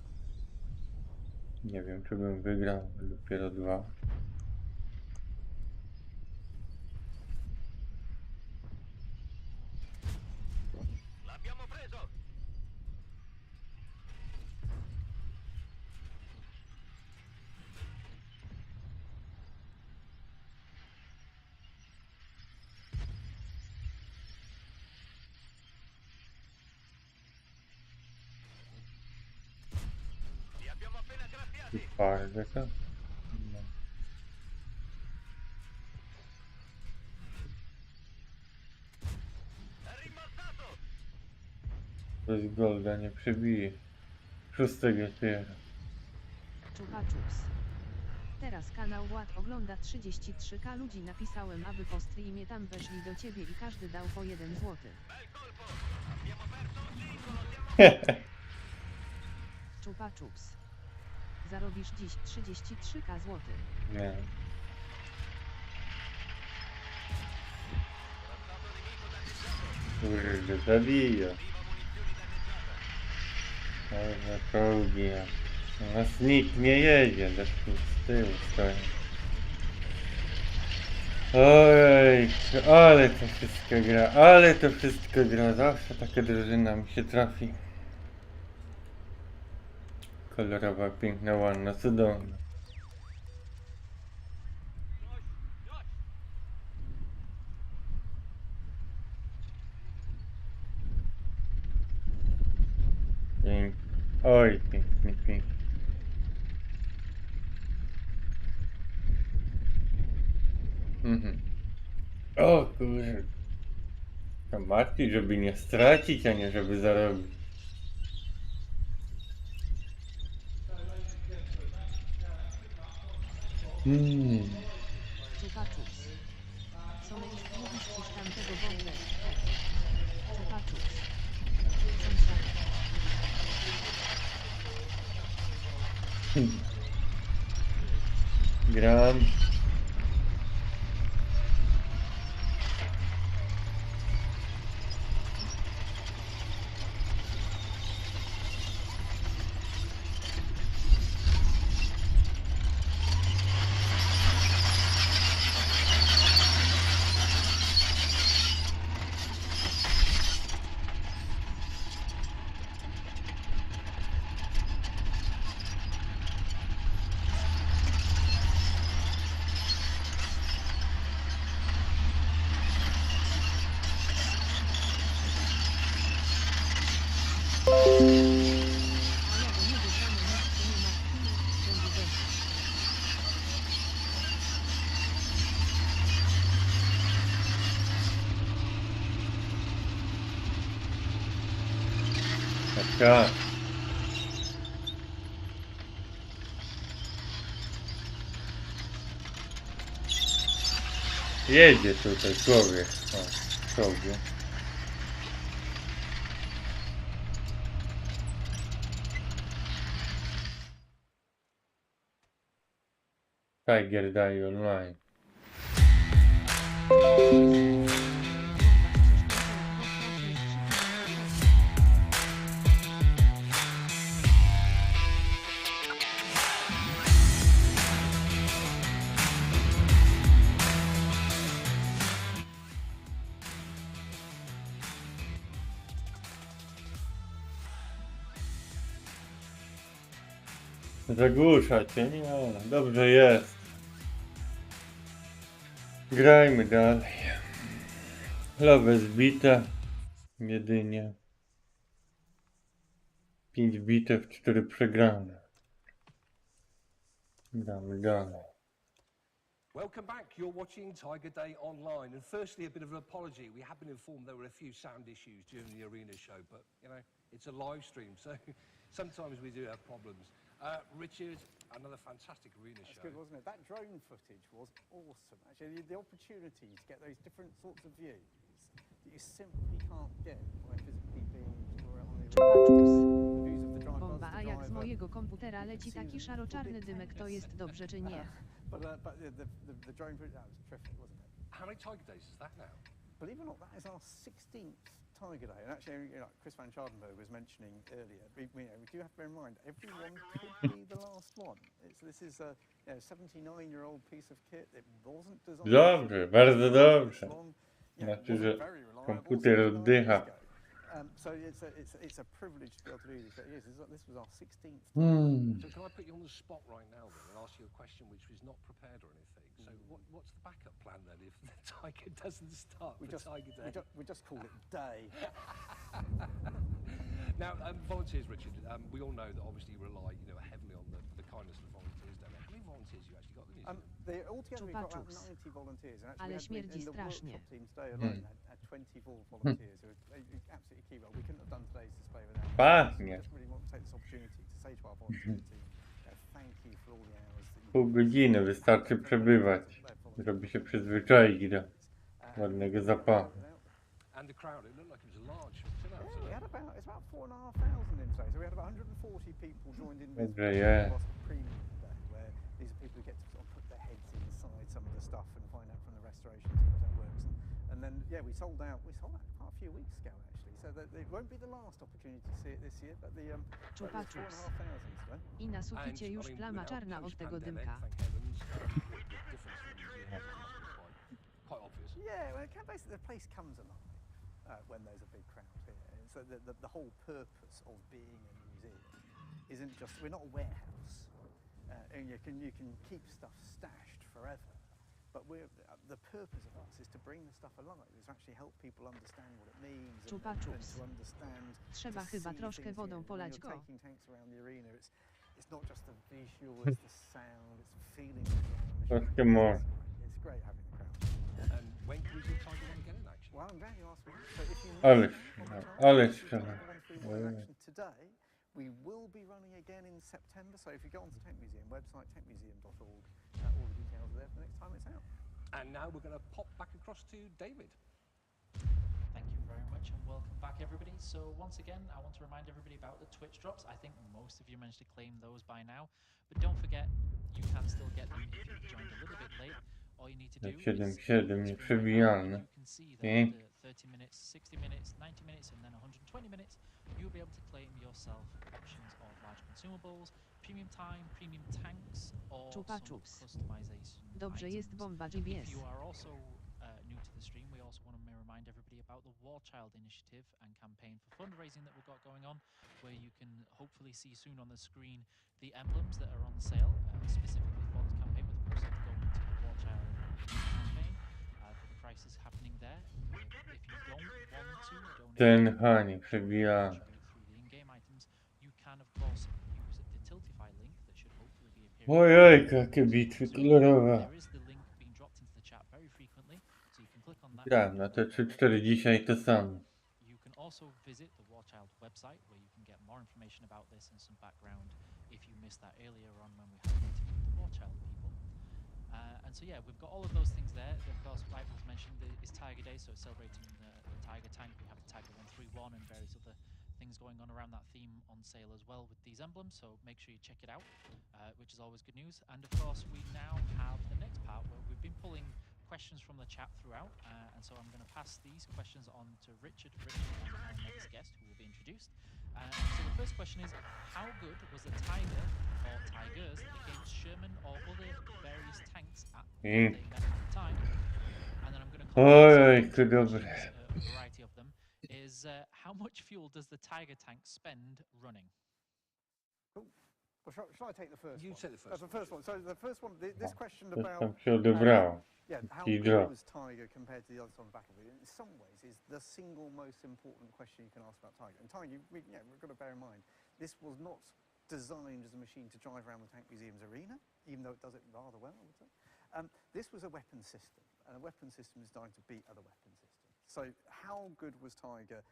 Nie wiem, czy bym wygrał, dopiero 2. Twarde to. No. Bez golda nie przebije. 6 dopiero. Chupa Chups. Teraz kanał Wład ogląda 33k ludzi. Napisałem, aby po streamie tam weszli do ciebie i każdy dał po 1 złoty. Chupa Chups. Zarobisz dziś 33k złotych. Nie. Kurde, zabija. Ale czołgi. U nas nikt nie jedzie, też tu z tyłu stoi. Ojej, ale to wszystko gra, zawsze taka drużyna mi się trafi. Kolorowa, piękna, ładna, cudowna. Pięknie. Oj, pięknie, pięknie. O kurde. To martwi, żeby nie stracić, a nie żeby zarobić. Chupa Chups. Co myślisz, mówisz coś tamtego w ogóle? Chupa Chups. Gram. Tak. Jedzie tutaj człowiek. O, człowiek. Tiger Die Online. Zagłusza cię, nie, dobrze jest. Grajmy dalej. Lawę zbite. Jedynie 5 bitew, 4 przegrane. Gramy dalej. Welcome back. You're watching Tiger Day Online. And firstly, a bit of an apology. We have been informed there were a few sound issues during the arena show, but, you know, it's a live stream, so sometimes we do have problems. Richard, another fantastic arena show. That's good, wasn't it? That drone footage was awesome. Actually, the opportunity to get those different sorts of views that you simply can't get by physically being on the Chupa Chups. the views of the driver. Bomba, a jak z mojego komputera leci taki szaro-czarny dymek, to jest dobrze czy nie? But the drone footage, that was terrific, wasn't it? How many Tiger Days is that now? Believe it or not, that is our 16th Tiger Day. And actually, you know, Chris van Schardenberg was mentioning earlier, we do have to bear in mind, everyone could be the last one. This is a 79-year-old piece of kit. It wasn't designed... Dobrze, bardzo dobrze. Znaczy, że komputer oddycha. So it's a privilege to be able to do this. But yes, this was our 16th. So can I put you on the spot right now then and ask you a question which was not prepared or anything? So what's the backup plan then if the Tiger doesn't start Tiger Day? We just call it day. Now, volunteers, Richard, we all know that obviously you rely, heavily on the kindness of the volunteers down there. How many volunteers you actually got in the museum? Altogether we've got about Chupa 90 volunteers. And Ale actually śmierdzi in the strasznie. workshop team today alone had 24 volunteers who are absolutely key role. We couldn't have done today's display without Pachnie. them. Just really want to take this opportunity to say to our volunteer team, thank you for all the hours that you Pół godziny wystarczy przebywać, żeby się przyzwyczaić do ładnego zapachu. And the crowd, it looked like it was a large turnout. Yeah, we had it's about 4,500 in today. So we had about 140 people joined in with Dobrze, yeah. Premium today, where these are people who get to sort of put their heads inside some of the stuff and find out from the restoration team how it works. And then, yeah, we sold out quite a few weeks ago actually. So that it won't be the last opportunity to see it this year, but the Chupa there's Chups. 4,500 today. I na suficie już plama czarna od tego dymka. Quite obvious. Yeah, well, basically the place comes alive when there's a big crowd here. And so the whole purpose of being a museum isn't just, we're not a warehouse, and you can keep stuff stashed forever. But the purpose of us is to bring the stuff alive, is to actually help people understand what it means Chupa and Chups. to understand. Trzeba to chyba see troszkę things, wodą when polać you're go. taking tanks around the arena, it's not just the visual, it's the sound, it's feeling the ground. Troszkę more. It's great having the crowd. And when can we see Tiger One again in action? Well, I'm glad you asked me. So if you Ależ, ależ action today, we will be running again in September. So if you go onto the Tank Museum website, tankmuseum.org, all the details are there for the next time it's out. And now we're going to pop back across to David. Thank you very much and welcome back everybody. So once again, I want to remind everybody about the Twitch drops. I think most of you managed to claim those by now, but don't forget you can still get them if you've joined a little bit late. All you need to do is 7-7, nieprzebijalne. you can see that Pięknie. the 30 minutes, 60 minutes, 90 minutes and then 120 minutes, you'll be able to claim yourself options of large consumables, premium time, premium tanks or Chupa some Chups. customization Dobrze jest items. bomba If GBS. you are also new to the stream, we also want to remind everybody about the War Child initiative and campaign for fundraising that we've got going on, where you can hopefully see soon on the screen the emblems that are on sale, specifically for this campaign, with proceeds going to the War Child campaign. The price is happening there. If you don't want to donate Ten Hani przebija. through the in-game items, you can of course use the Tiltify link that should hopefully be appearing. Ojej, jakie bitwy kolorowe. There is the link being dropped into the chat very frequently, so you can click on that. Grałem na te 3-4 dzisiaj to samo. You can also visit the War Child website where you can get more information about this and some background if you missed that earlier on when we had an interview with the War Child people. And so yeah, we've got all of those things there. Of course, like was mentioned, it's Tiger Day, so it's celebrating the Tiger tank. We have the Tiger 131 and various other things going on around that theme on sale as well with these emblems, so make sure you check it out, which is always good news. And of course, we now have the next part where we've been pulling questions from the chat throughout, and so I'm going to pass these questions on to Richard, and our next guest, who will be introduced. So the first question is, how good was the Tiger or Tigers against Sherman or other various tanks at the time? And then I'm going to Oj, to dobre. a variety of them. Is how much fuel does the Tiger tank spend running? Well, shall I take the first You one? take the first The first one. So the first one, this question Coś about tam się odebrało. yeah, how Taki good drop. was Tiger compared to the others on the back of it? In some ways, is the single most important question you can ask about Tiger. And Tiger, we've got to bear in mind, this was not designed as a machine to drive around the Tank Museum's arena, even though it does it rather well, I would say. This was a weapon system, and a weapon system is designed to beat other weapon systems. So how good was Tiger?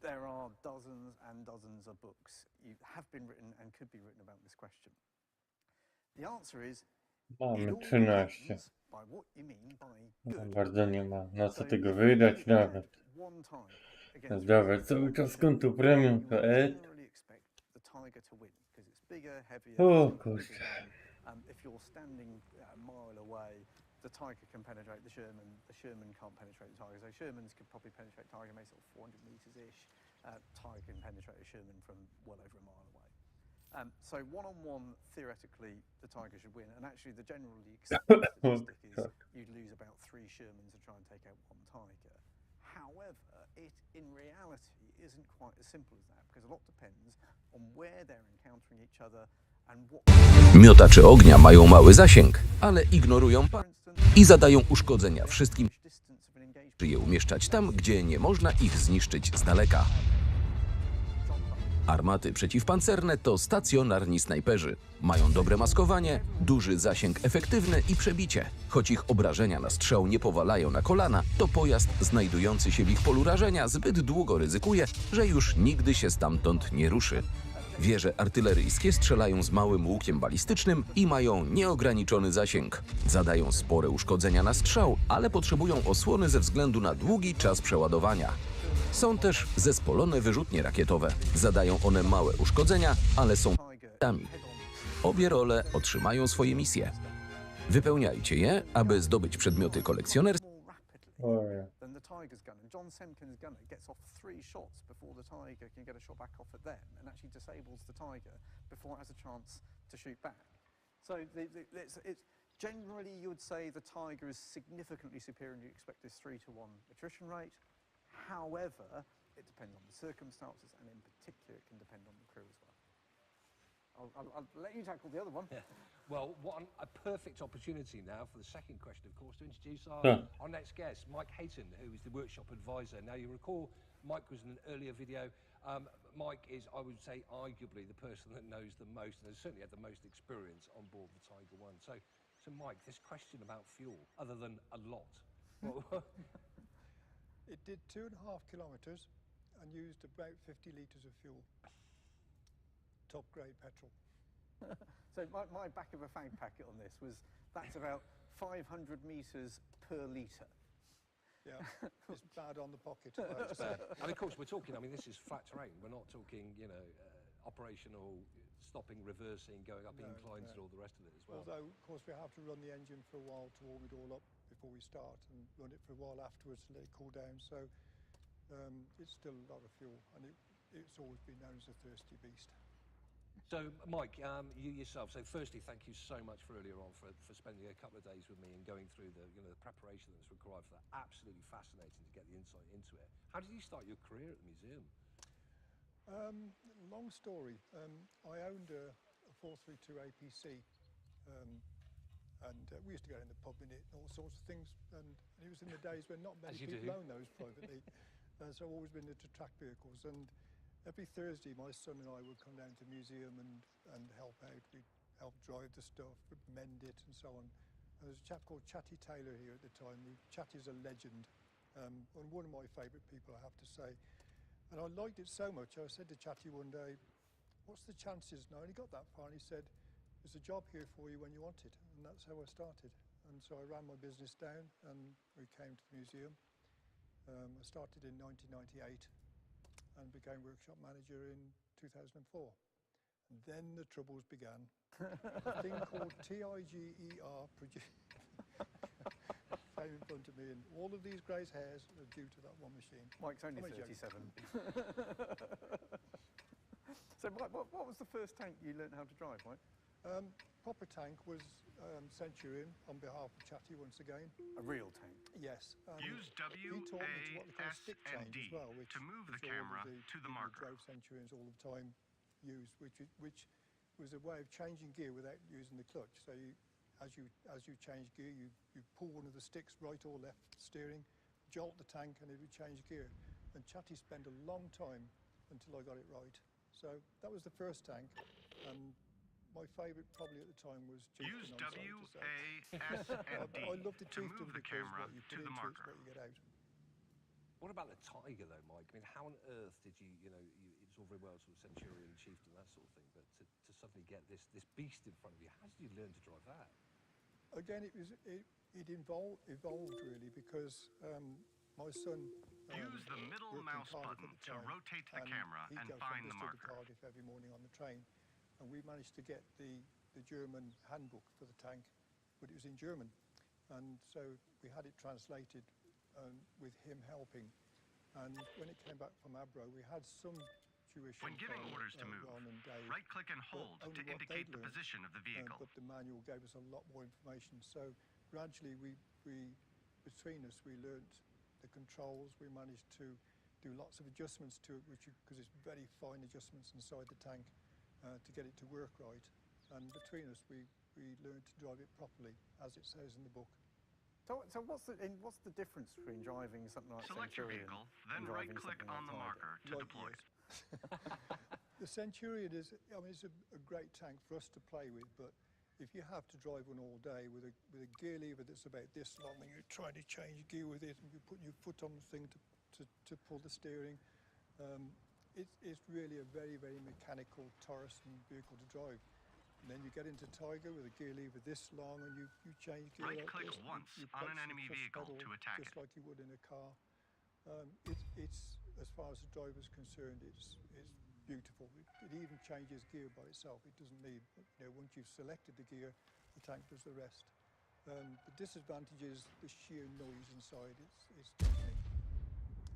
There are dozens and dozens of books have been written and could be written about this question. The answer is Mamy it all 13. depends by what you mean by No, good. bardzo nie ma na co So tego if wydać you nawet. had one Tiger against Zdawać cały czas konto premium you to would Ed. generally expect the Tiger to win because it's bigger, heavier. O it's kurczę. bigger. If you're standing a mile away, the Tiger can penetrate the Sherman. The Sherman can't penetrate the Tiger. So Shermans could probably penetrate Tiger, maybe sort of 400 meters-ish. Tiger can penetrate a Sherman from well over a mile away. So one-on-one, theoretically, the Tiger should win. And actually, the generally accepted statistic is you'd lose about 3 Shermans to try and take out 1 Tiger. However, it in reality isn't quite as simple as that because a lot depends on where they're encountering each other and what. Miotacze ognia mają mały zasięg, ale ignorują i zadają uszkodzenia wszystkim, by je umieszczać tam, gdzie nie można ich zniszczyć z daleka. Armaty przeciwpancerne to stacjonarni snajperzy. Mają dobre maskowanie, duży zasięg efektywny i przebicie. Choć ich obrażenia na strzał nie powalają na kolana, to pojazd znajdujący się w ich polu rażenia zbyt długo ryzykuje, że już nigdy się stamtąd nie ruszy. Wieże artyleryjskie strzelają z małym łukiem balistycznym i mają nieograniczony zasięg. Zadają spore uszkodzenia na strzał, ale potrzebują osłony ze względu na długi czas przeładowania. Są też zespolone wyrzutnie rakietowe. Zadają one małe uszkodzenia, ale są tami. Obie role otrzymają swoje misje. Wypełniajcie je, aby zdobyć przedmioty kolekcjonerskie. Than the Tiger's gun, and John Semken's gunner gets off 3 shots before the Tiger can get a shot back off at them, and actually disables the Tiger before it has a chance to shoot back. So it's generally you would say the Tiger is significantly superior, and you expect this 3-to-1 attrition rate. However, it depends on the circumstances, and in particular, it can depend on the crew as well. I'll let you tackle the other one. Yeah. Well, a perfect opportunity now for the second question, of course, to introduce our next guest, Mike Hayton, who is the workshop advisor. Now, you recall Mike was in an earlier video. Mike is, I would say, arguably the person that knows the most and has certainly had the most experience on board the Tiger One. So Mike, this question about fuel, other than a lot. It did 2.5 kilometres and used about 50 litres of fuel. Top grade petrol. So my back of a fag packet on this was, that's about 500 metres per litre. Yeah, it's bad on the pocket. It's bad. And of course, we're talking, I mean, this is flat terrain. We're not talking, you know, operational, stopping, reversing, going up inclines and all the rest of it as well. Although, of course, we have to run the engine for a while to warm it all up before we start, and run it for a while afterwards to let it cool down. So it's still a lot of fuel, and it's always been known as a thirsty beast. So, Mike, you yourself, so firstly, thank you so much for earlier on for spending a couple of days with me and going through the preparation that's required for that. Absolutely fascinating to get the insight into it. How did you start your career at the museum? Long story. I owned a 432 APC, and we used to go in the pub in it and all sorts of things, and it was in the days when not many people owned those privately, so I've always been into track vehicles. And every Thursday, my son and I would come down to the museum and help out. We'd help drive the stuff, mend it, and so on. And there's a chap called Chatty Taylor here at the time. Chatty's a legend, and one of my favourite people, I have to say. And I liked it so much, I said to Chatty one day, what's the chances? And I only got that far, and he said, there's a job here for you when you want it. And that's how I started. And so I ran my business down, and we came to the museum. I started in 1998. And became workshop manager in 2004. And then the troubles began. A thing called TIGER came in front of me, and all of these grey hairs are due to that one machine. Mike's only 37. So what was the first tank you learned how to drive, Mike? Proper tank was Centurion on behalf of Chatty once again. A real tank? Yes. Use W, A, S, and D well, to move the camera to the marker. Drove Centurions all the time used, which was a way of changing gear without using the clutch. So as you change gear, you pull one of the sticks, right or left steering, jolt the tank, and it would change gear. And Chatty spent a long time until I got it right. So that was the first tank. And my favourite probably at the time was Use W, A, S, and D I love the to move the camera to the marker. What you get out. What about the Tiger, though, Mike? I mean, how on earth did it's all very well sort of Centurion, Chieftain, that sort of thing, but to suddenly get this beast in front of you, how did you learn to drive that? Again, it evolved really, because my son use the middle mouse button to rotate the camera and find the marker. He'd go from Bristol to Cardiff every morning on the train. And we managed to get the German handbook for the tank, but it was in German. And so we had it translated with him helping. And when it came back from Abro, we had some tuition. When giving orders to move, right-click and hold to indicate the position of the vehicle. But the manual gave us a lot more information. So gradually, between us, we learnt the controls. We managed to do lots of adjustments to it, because it's very fine adjustments inside the tank. To get it to work right, and between us we learned to drive it properly, as it says in the book. So what's the difference between driving something like Select your Centurion vehicle, and then driving right-click something on like the Tiger? marker to deploy it. The Centurion is, I mean, it's a great tank for us to play with, but if you have to drive one all day with a gear lever that's about this long and you're trying to change gear with it and you're putting your foot on the thing to pull the steering, it's really a very, very mechanical, tiresome vehicle to drive. And then you get into Tiger with a gear lever this long and you change gear like Right-click this. once you on an punch the enemy clutch vehicle pedal to attack just it. like you would in a car. It's as far as the driver's concerned, it's beautiful. It even changes gear by itself. It doesn't need, once you've selected the gear, the tank does the rest. The disadvantage is the sheer noise inside. It's deafening,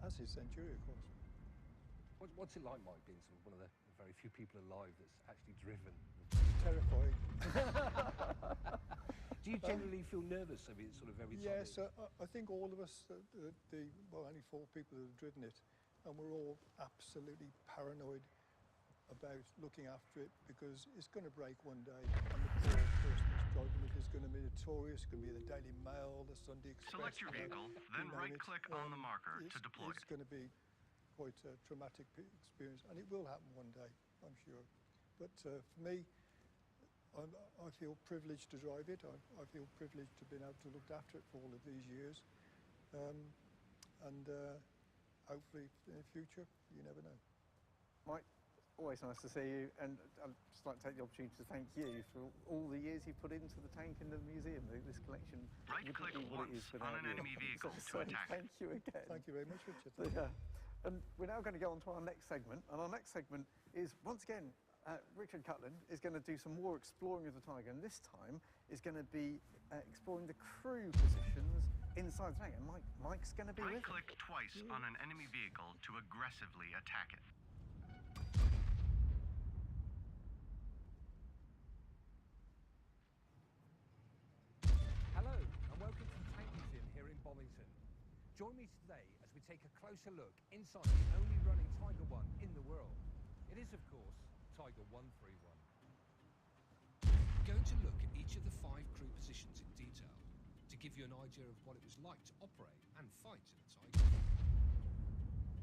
as is Centurion, of course. What's it like, Mike, being sort of one of the very few people alive that's actually driven? Terrifying. Do you generally feel nervous of it sort of every time? Yes, I think all of us, only 4 people that have driven it, and we're all absolutely paranoid about looking after it because it's going to break one day, and the poor person that's driving it is going to be notorious. It's going to be the Daily Mail, the Sunday Express. Select your vehicle, then right-click on the marker to deploy It's it. going to be quite a traumatic experience, and it will happen one day, I'm sure. But for me, I feel privileged to drive it. I feel privileged to have been able to look after it for all of these years. Hopefully in the future, you never know. Mike, always nice to see you, and I'd just like to take the opportunity to thank you for all the years you've put into the tank and the museum. This collection Right-click wouldn't be what it is once on without an you. enemy vehicle to So attack it. thank you again. Thank you very much, Richard. Yeah. And we're now going to go on to our next segment, and our next segment is, once again, Richard Cutland is going to do some more exploring of the Tiger, and this time is going to be exploring the crew positions inside the tank, and Mike's going to be with him. Right-click twice on an enemy vehicle to aggressively attack it. Hello, and welcome to the Tank Museum here in Bombington. Join me today as we take a closer look inside the only running Tiger 1 in the world. It is, of course, Tiger 131. We're going to look at each of the 5 crew positions in detail to give you an idea of what it was like to operate and fight in a Tiger.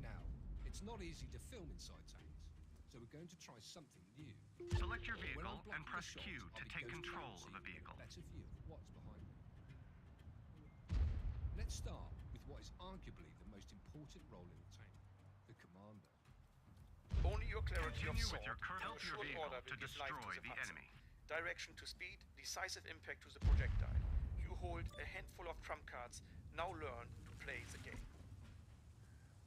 Now, it's not easy to film inside tanks, so we're going to try something new. Select your When vehicle I'm and blocking press the shot, Q to I'll be take going control so of you a get vehicle. better view of what's behind me. Let's start with what is arguably the most important role in the tank, the commander. Only your clarity of Continue thought with your current and your assured vehicle order to will give life destroy to the Panzer. enemy. Direction to speed, decisive impact to the projectile. You hold a handful of trump cards. Now learn to play the game.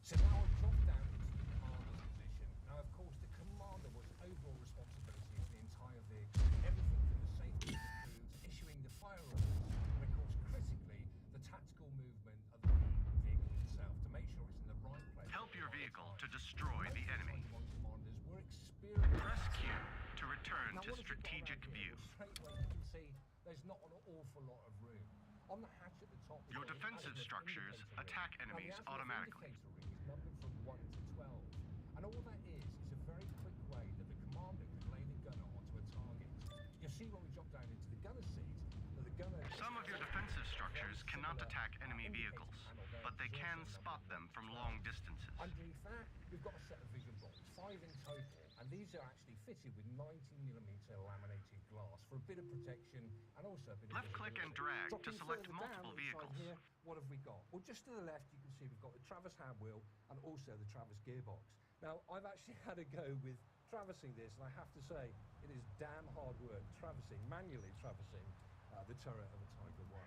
So now I've dropped down into the commander's position. Now, of course, the commander was overall responsibility for the entire vehicle. Everything from the safety of the crews, issuing the fire orders, and of course, critically, the tactical movement of the vehicle itself to make sure it's in the right place. Help your vehicle to destroy the enemy. Commanders were experienced. Press Q to return Now, to what have we got strategic around here? view. Well, straight away you can see there's not an awful lot of room. On the hatch at the top, we've Your got the defensive azimuth structures indicator attack ring. enemies Now, the azimuth automatically. indicator ring is numbered from 1 to 12. And all that is a very quick way that the commander can lay the gunner onto a target. You'll see when we drop down into the gunner seat that the gunner... Some of your defensive structures cannot attack enemy vehicles, but they can spot them from long distances. Underneath that, we've got a set of vision blocks, 5 in total, and these are actually fitted with 90mm laminated glass for a bit of protection and also a bit of Left-click and visibility. drag to Dropping select further multiple down inside vehicles. Here, what have we got? Well, just to the left, you can see we've got the Traverse hand wheel and also the Traverse gearbox. Now, I've actually had a go with traversing this, and I have to say, it is damn hard work manually traversing the turret of a Tiger 1.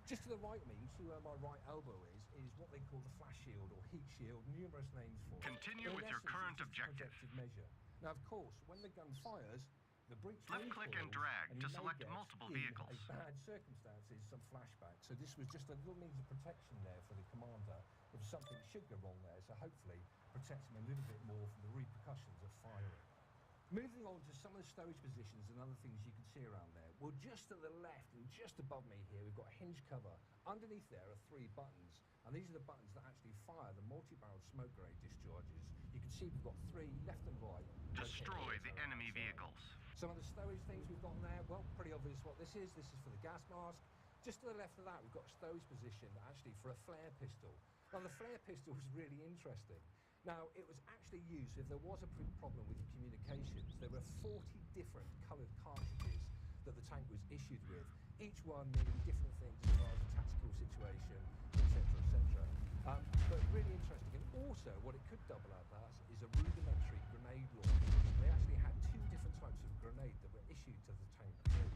Just to the right of me, you see where my right elbow is what they call the flash shield or heat shield, numerous names for it. Continue But in with your essence, current it's just a objective. projective measure. Now, of course, when the gun fires, the breech Left-click and recoils, drag and to you may select get, multiple in vehicles. a bad circumstances, some flashback. So this was just a little means of protection there for the commander if something should go wrong there. So hopefully protect him a little bit more from the repercussions of firing. Moving on to some of the stowage positions and other things you can see around there. Well, just to the left and just above me here, we've got a hinge cover. Underneath there are 3 buttons, and these are the buttons that actually fire the multi-barrel smoke grenade discharges. You can see we've got 3 left and right. Destroy the enemy vehicles. Some of the stowage things we've got in there, well, pretty obvious what this is. This is for the gas mask. Just to the left of that, we've got Stow's position actually for a flare pistol. Now, the flare pistol was really interesting. Now, it was actually used, if there was a problem with communications, there were 40 different coloured cartridges that the tank was issued with, each one meaning different things as far as a tactical situation, etc., etc. But really interesting. And also, what it could double up as is a rudimentary grenade launcher. They actually had two different types of grenade that were issued to the tank crew.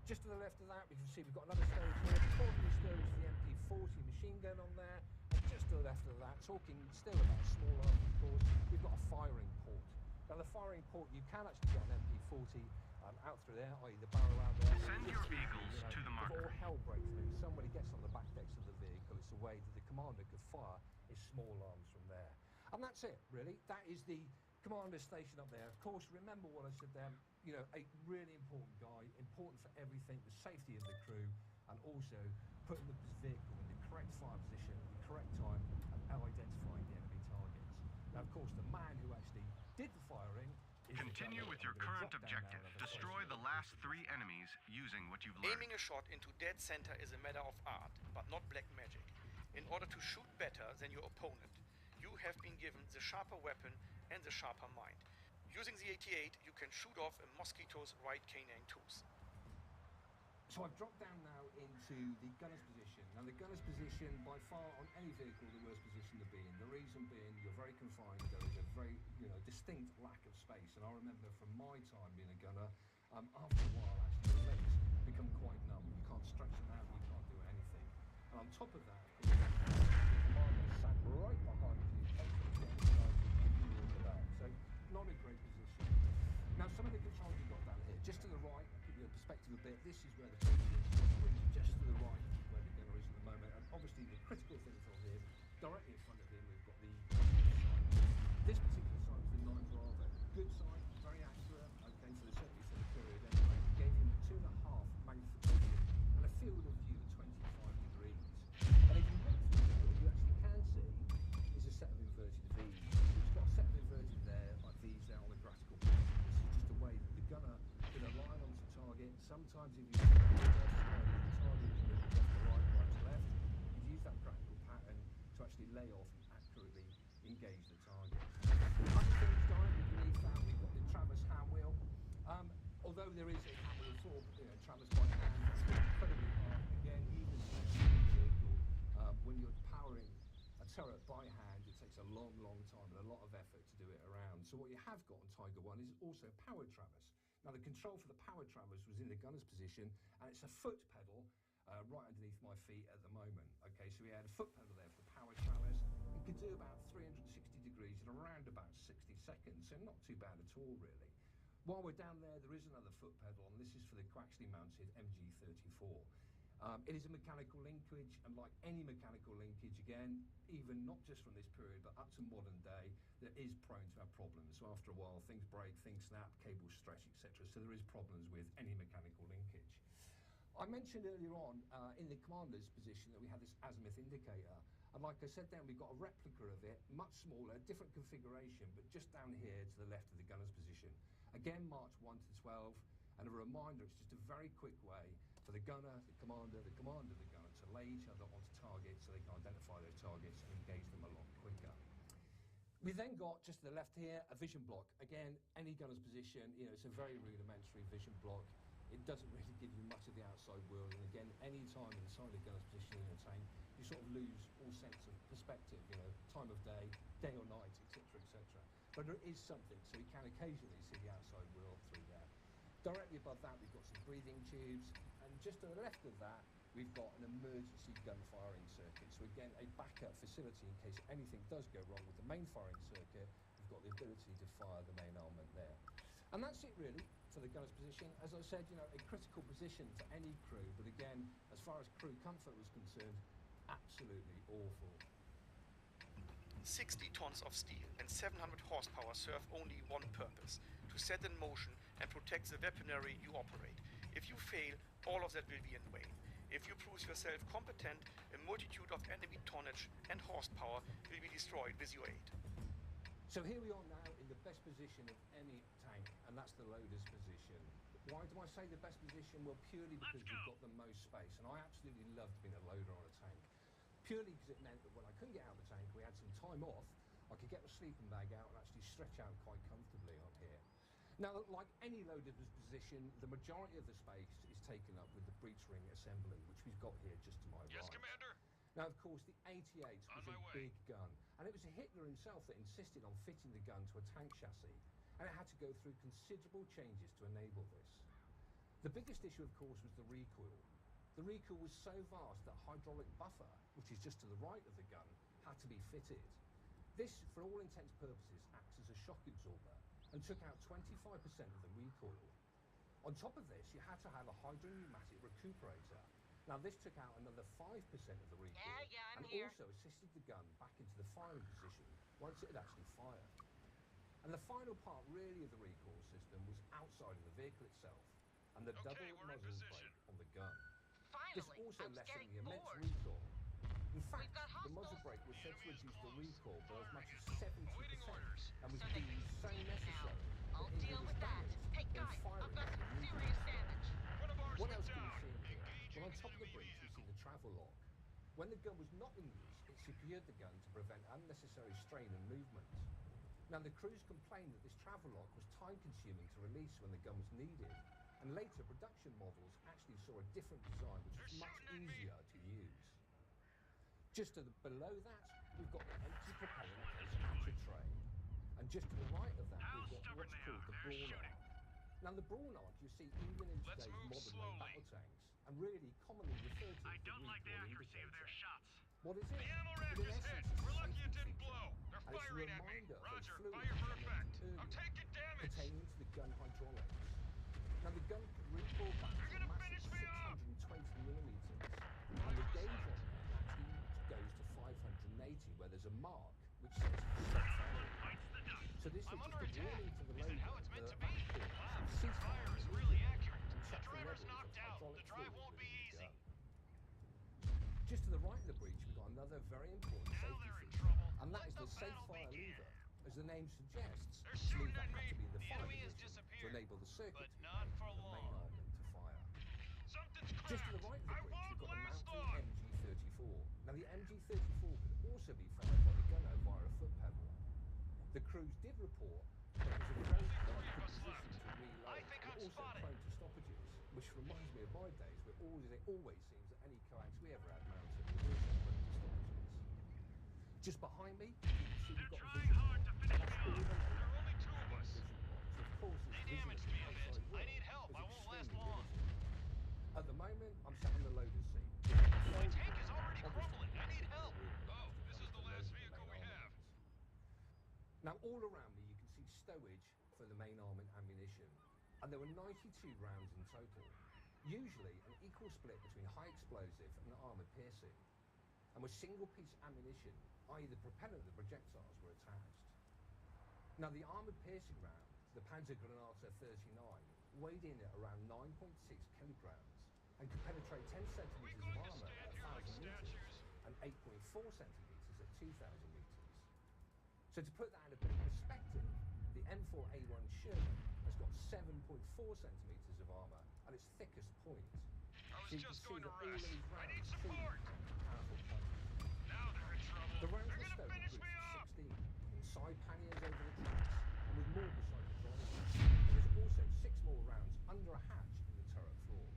Just to the left of that, we can see we've got another stowage here, probably stowage the MP40 machine gun on there. And just to the left of that, talking still about small arms, of course, we've got a firing port. Now, the firing port, you can actually get an MP40 out through there, i.e. the barrel out there. Send your vehicles to the marker. If all hell breaks loose, somebody gets on the back decks of the vehicle, it's a way that the commander could fire his small arms from there. And that's it, really. That is the commander station up there. Of course, remember what I said there, you know, a really important guy, important for everything, the safety of the crew, and also putting the vehicle in the correct fire position at the correct time and identifying the enemy targets. Now, of course, the man who actually did the firing is Continue with your current objective. Destroy the last 3 enemies using what you've learned. Aiming a shot into dead center is a matter of art, but not black magic. In order to shoot better than your opponent, you have been given the sharper weapon and the sharper mind. Using the 88, you can shoot off a mosquito's right canine tooth. So I've dropped down now into the gunner's position. Now, the gunner's position, by far, on any vehicle, the worst position to be in. The reason being, you're very confined. There is a very, distinct lack of space. And I remember from my time being a gunner, after a while, actually, the legs become quite numb. You can't stretch them out. You can't do anything. And on top of that, of course, the commander sat right behind you, so not a great position. Now, some of the controls you've got down here, just to the right, I'll give you a perspective a bit. This is where the bridge is, just to the right where the gunner is at the moment. And obviously, the critical thing for him, directly in front of him, we've got the sight. This particular sight was the 9 Bravo. Good sight, very accurate, okay, certainly for the period anyway. It gave him 2.5 magnification and a field of view of 25 degrees. And if you look through there, what you actually can see is a set of inverted V's. It's got a set of inverted there, like these there on the graphical pattern. This is just a way that the gunner can align onto target. Sometimes if you the target is moving left to right, right to left, you use that graphical pattern to actually lay off and accurately engage the target. Other things directly beneath that, we've got the Travis hand wheel. Although there is a hand wheel for Travis by hand, it's incredibly hard. Again, even when you're powering a turret by hand, it takes a long, long time and a lot of effort to do it around. So what you have got on Tiger 1 is also powered Travis. Now, the control for the powered Travis was in the gunner's position, and it's a foot pedal right underneath my feet at the moment. Okay, so we had a foot pedal there for the powered Travis. It could do about 360 degrees in around about 60 seconds, so not too bad at all, really. While we're down there, there is another foot pedal, and this is for the coaxially mounted MG34. It is a mechanical linkage, and like any mechanical linkage, again, even not just from this period, but up to modern day, that is prone to have problems. So after a while, things break, things snap, cables stretch, etc. So there is problems with any mechanical linkage. I mentioned earlier on in the commander's position that we had this azimuth indicator, and like I said then, we've got a replica of it, much smaller, different configuration, but just down here to the left of the gunner's position. Again, March 1 to 12, and a reminder, it's just a very quick way for the gunner, the commander, the gunner to lay each other onto targets so they can identify their targets and engage them a lot quicker. We then got, just to the left here, a vision block. Again, any gunner's position, it's a very rudimentary vision block. It doesn't really give you much of the outside world, and again, any time inside the gunner's position in a tank, you sort of lose all sense of perspective, time of day or night, etc., etc. But there is something, so you can occasionally see the outside world through there. Directly above that, we've got some breathing tubes, and just to the left of that, we've got an emergency gun firing circuit. So again, a backup facility in case anything does go wrong with the main firing circuit. We've got the ability to fire the main armament there. And that's it really for the gunner's position. As I said, a critical position to any crew, but again, as far as crew comfort was concerned, absolutely awful. 60 tons of steel and 700 horsepower serve only one purpose: to set in motion and protect the weaponry you operate. If you fail, all of that will be in vain. If you prove yourself competent, a multitude of enemy tonnage and horsepower will be destroyed with your aid. So here we are now in the best position of any tank, and that's the loader's position. Why do I say the best position? Well, purely because we've got the most space, and I absolutely loved being a loader on a tank. Purely because it meant that when I couldn't get out of the tank, we had some time off, I could get the sleeping bag out and actually stretch out quite comfortably on here. Now, like any loader's position, the majority of the space is taken up with the breech ring assembly, which we've got here just to my right. Yes, Commander. Now, of course, the 88 was a big gun, and it was Hitler himself that insisted on fitting the gun to a tank chassis, and it had to go through considerable changes to enable this. The biggest issue, of course, was the recoil. The recoil was so vast that hydraulic buffer, which is just to the right of the gun, had to be fitted. This, for all intents and purposes, acts as a shock absorber and took out 25% of the recoil. On top of this, you had to have a hydropneumatic recuperator. Now, this took out another 5% of the recoil and also assisted the gun back into the firing position once it had actually fired. And the final part, really, of the recoil system was outside of the vehicle itself and the double muzzle brake on the gun. This also lessened the immense recoil. In fact, the muzzle brake was said to reduce the recoil by as much as 70% and was deemed so necessary that it was damaged when firing serious damage. What else can we see in here? Well, on top of the breech, we see the travel lock. When the gun was not in use, it secured the gun to prevent unnecessary strain and movement. Now, the crews complained that this travel lock was time-consuming to release when the gun was needed, and later production models actually saw a different design which was much easier to use. Just below that, we've got the empty propellant case capture tray, and just to the right of that, we've got what's called the brawn arc. Now, the brawn arc you see even in today's modern battle tanks, and really commonly referred to as the recoil indicator. What is it? The ammo rack is hit. We're lucky it didn't blow. They're firing at me. Roger, fire for effect. I'm taking damage. Pertaining to the gun hydraulics. Now, the gun can recoil back to a massive 620 millimeters, and the gauge on there actually goes to 580, where there's a mark which says cease. So this is just a warning to the loader that Fire is really accurate. The driver's knocked out. The drive won't be easy. Just to the right of the breech, we've got another very important safety feature, and that is the safe fire lever. As the name suggests, this lever had to be in the fire position to enable the circuit and the main armament to fire. Just to the right of the breech, we've got a mounting MG34. Now, the MG34 could also be fired by the gunner via a foot pedal. The crews did report that it was a very good position to reload, and also prone to stoppages, which reminds me of my days, where it always seems that any coax we ever had mounted was also prone to stoppages. Just behind me, you can see we've got a vision box. That's all the way. There are only two of us. Of course, They damaged me a bit. I need help. I won't last long. At the moment, I'm sat in the loader's seat. My tank is already crumbling. I need help. Oh, this is the last vehicle we have. Now, all around me, you can see stowage for the main arm and ammunition. And there were 92 rounds in total. Usually, an equal split between high explosive and armor piercing. And with single-piece ammunition, i.e. the propellant of the projectiles, were attached. Now, the armor-piercing round, the Panzergranate 39, weighed in at around 9.6 kilograms and could penetrate 10 centimeters of armor at 1,000 meters and 8.4 centimeters at 2,000 meters. So to put that in a bit of perspective, the M4A1 Sherman has got 7.4 centimeters of armor at its thickest point. I was just going to rest. I need support. Now they're in trouble. The rounds They're were gonna stowed finish in me groups up. of 16 in side panniers over the tracks and with more beside the driver. There's also 6 more rounds under a hatch in the turret floor.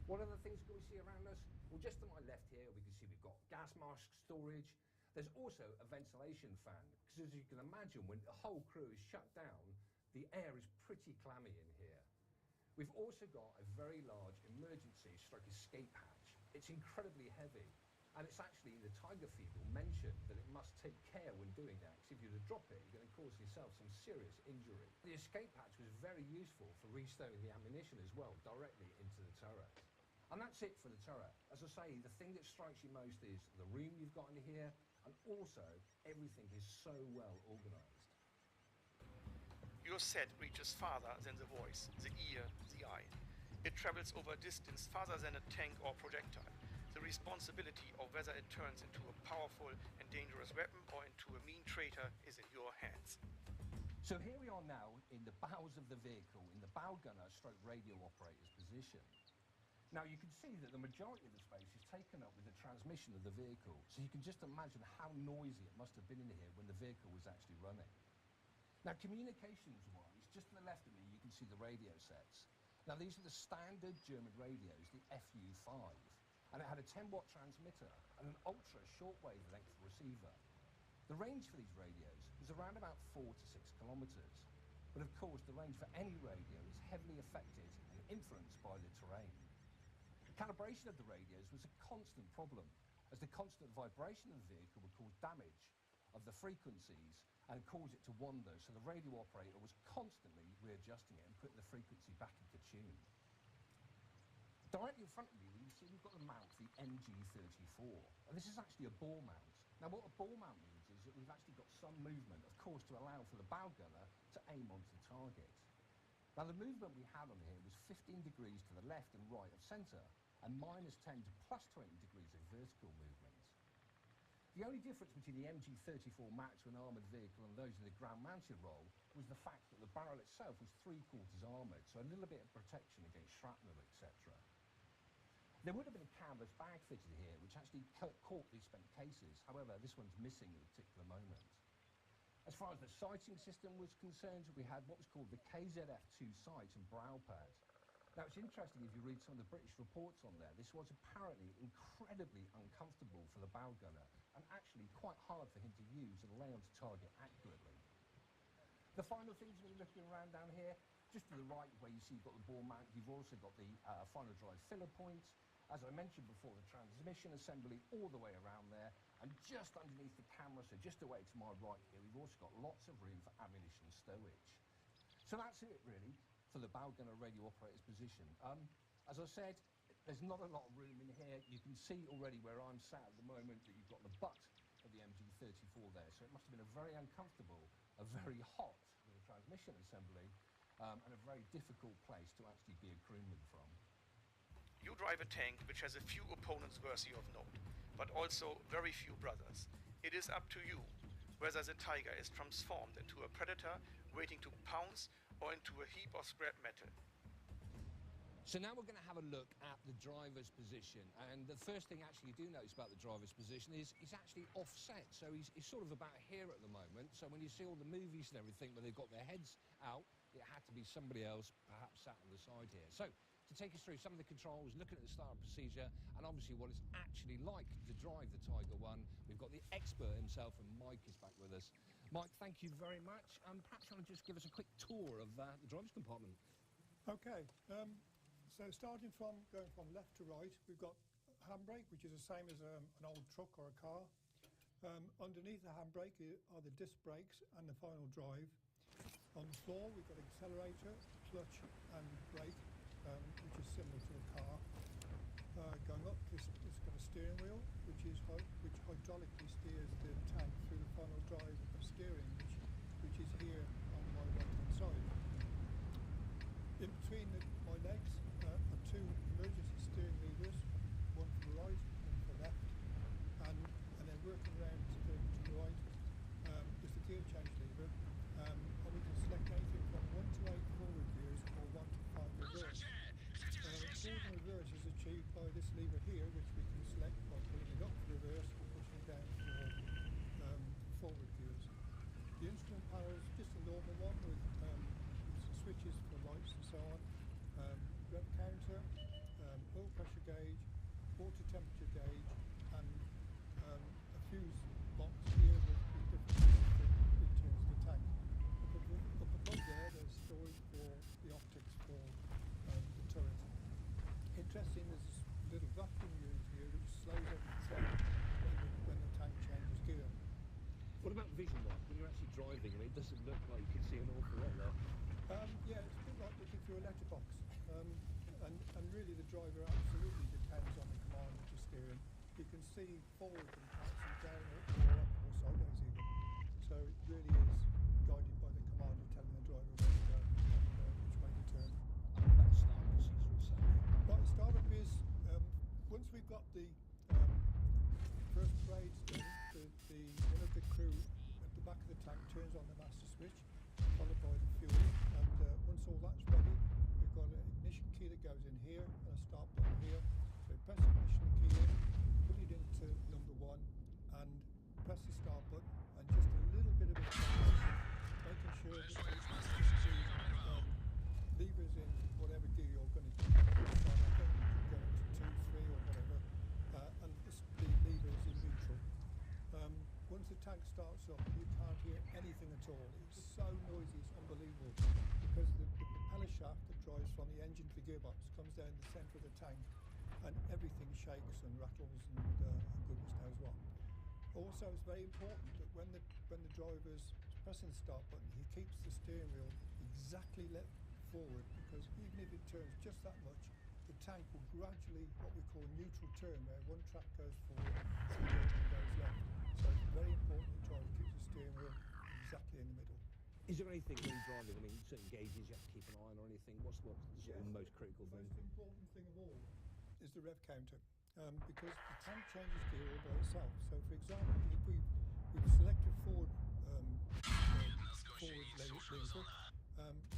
What other things can we see around us? Well, just to my left here, we can see we've got gas mask storage. There's also a ventilation fan, because as you can imagine, when the whole crew is shut down, the air is pretty clammy in here. We've also got a very large emergency stroke escape hatch. It's incredibly heavy, and it's actually in the Tiger Feeble mentioned that it must take care when doing that, because if you were to drop it, you're going to cause yourself some serious injury. The escape hatch was very useful for restowing the ammunition as well, directly into the turret. And that's it for the turret. As I say, the thing that strikes you most is the room you've got in here, and also everything is so well organized. Your set reaches farther than the voice, the ear, the eye. It travels over distance farther than a tank or projectile. The responsibility of whether it turns into a powerful and dangerous weapon or into a mean traitor is in your hands. So here we are now in the bows of the vehicle, in the bow gunner stroke radio operator's position. Now you can see that the majority of the space is taken up with the transmission of the vehicle, so you can just imagine how noisy it must have been in here when the vehicle was actually running. Now communications-wise, just to the left of me you can see the radio sets. Now these are the standard German radios, the FU5, and it had a 10-watt transmitter and an ultra shortwave length receiver. The range for these radios was around about 4 to 6 kilometers. But of course, the range for any radio is heavily affected and influenced by the terrain. Calibration of the radios was a constant problem, as the constant vibration of the vehicle would cause damage of the frequencies and cause it to wander, so the radio operator was constantly readjusting it and putting the frequency back into tune. Directly in front of me, you see we've got the mount, the MG34, and this is actually a ball mount. Now what a ball mount means is that we've actually got some movement, of course, to allow for the bow gunner to aim onto the target. Now the movement we had on here was 15 degrees to the left and right of centre, and -10 to +20 degrees of vertical movement. The only difference between the MG34 Max to an armoured vehicle and those in the ground-mounted role was the fact that the barrel itself was 3/4 armoured, so a little bit of protection against shrapnel, etc. There would have been a canvas bag fitted here, which actually caught these spent cases. However, this one's missing at a particular moment. As far as the sighting system was concerned, we had what was called the KZF2 sight and brow pad. Now, it's interesting if you read some of the British reports on there, this was apparently incredibly uncomfortable for the bow gunner and actually quite hard for him to use and lay onto target accurately. The final things when you're looking around down here, just to the right where you see you've got the ball mount, you've also got the final drive filler point. As I mentioned before, the transmission assembly all the way around there, and just underneath the camera, so just away to my right here, we've also got lots of room for ammunition stowage. So that's it really for the bow gunner radio operator's position. As I said, there's not a lot of room in here. You can see already where I'm sat at the moment that you've got the butt of the MG34 there, so it must have been a very uncomfortable, a very hot with a transmission assembly, and a very difficult place to actually be a crewman from. You drive a tank which has a few opponents worthy of note, but also very few brothers. It is up to you whether the Tiger is transformed into a predator waiting to pounce or into a heap of scrap metal. So now we're going to have a look at the driver's position, and the first thing actually you do notice about the driver's position is he's actually offset, so he's sort of about here at the moment. So when you see all the movies and everything where they've got their heads out, it had to be somebody else perhaps sat on the side here. So to take us through some of the controls, looking at the start procedure, and obviously what it's actually like to drive the Tiger One, we've got the expert himself, and Mike is back with us. Mike, thank you very much. Perhaps you want to just give us a quick tour of the driver's compartment. Okay, so going from left to right, we've got handbrake, which is the same as an old truck or a car. Underneath the handbrake are the disc brakes and the final drive. On the floor, we've got accelerator, clutch and brake, which is similar to a car. Going up, it's got a steering wheel, which hydraulically steers the tank through the final drive of steering, which is here on my right-hand side. In between my legs are two emergency steering levers, one for the right, one for the left, and then working around to the right is the gear change lever, and we can select anything from 1 to 8 forward gears or 1 to 5 reverse. Forward and reverse is achieved by this lever here, which we can select by pulling it up for reverse or pushing it down for forward gears. The instrument panel is just a normal one with switches for lights and so on, rep counter, oil pressure gauge, water temperature gauge, and a fuse box here with different things in terms of the tank. Up above there, there's storage for the optics for the turret. Interesting, there's this little vacuum unit here which slows everything down when the tank changes gear. What about vision-wise? When you're actually driving, I mean, it doesn't look like you can see an awful lot there. Yeah, it's a bit like looking through a letterbox. And really the driver absolutely depends on the command of the steering. You can see forward and bouncing down or up or sideways even. So it really is guided by the commander telling the driver where to go, which way to turn. And what about the start procedure itself? Right, the startup is, once we've got the crew at the back of the tank turns on the master switch, followed by the fuel, and once all that's ready, we've got an ignition key that goes in here and a start button here. So press the ignition key in, put it into number 1, and press the start button, and just a little bit of acceleration, making sure that the levers in whatever gear you're going to do. So I think you can go into 2, 3 or whatever, and the lever is in neutral. Once the tank starts up, you can't hear anything at all. It's so noisy, it's unbelievable, because the propeller shaft that drives from the engine to the gearbox comes down the centre of the tank, and everything shakes and rattles and goodness knows what. Also, it's very important that when the driver's pressing the start button, he keeps the steering wheel exactly left forward, because even if it turns just that much, the tank will gradually, what we call neutral turn, where one track goes forward and the other one goes left. So it's very important the driver keeps the steering wheel exactly in the middle. Is there anything when you're driving, I mean, certain gauges you have to keep an eye on or anything? What's the sort of most critical thing? The most important thing of all is the rev counter, because the tank changes gear all by itself. So, for example, if we've selected forward lever,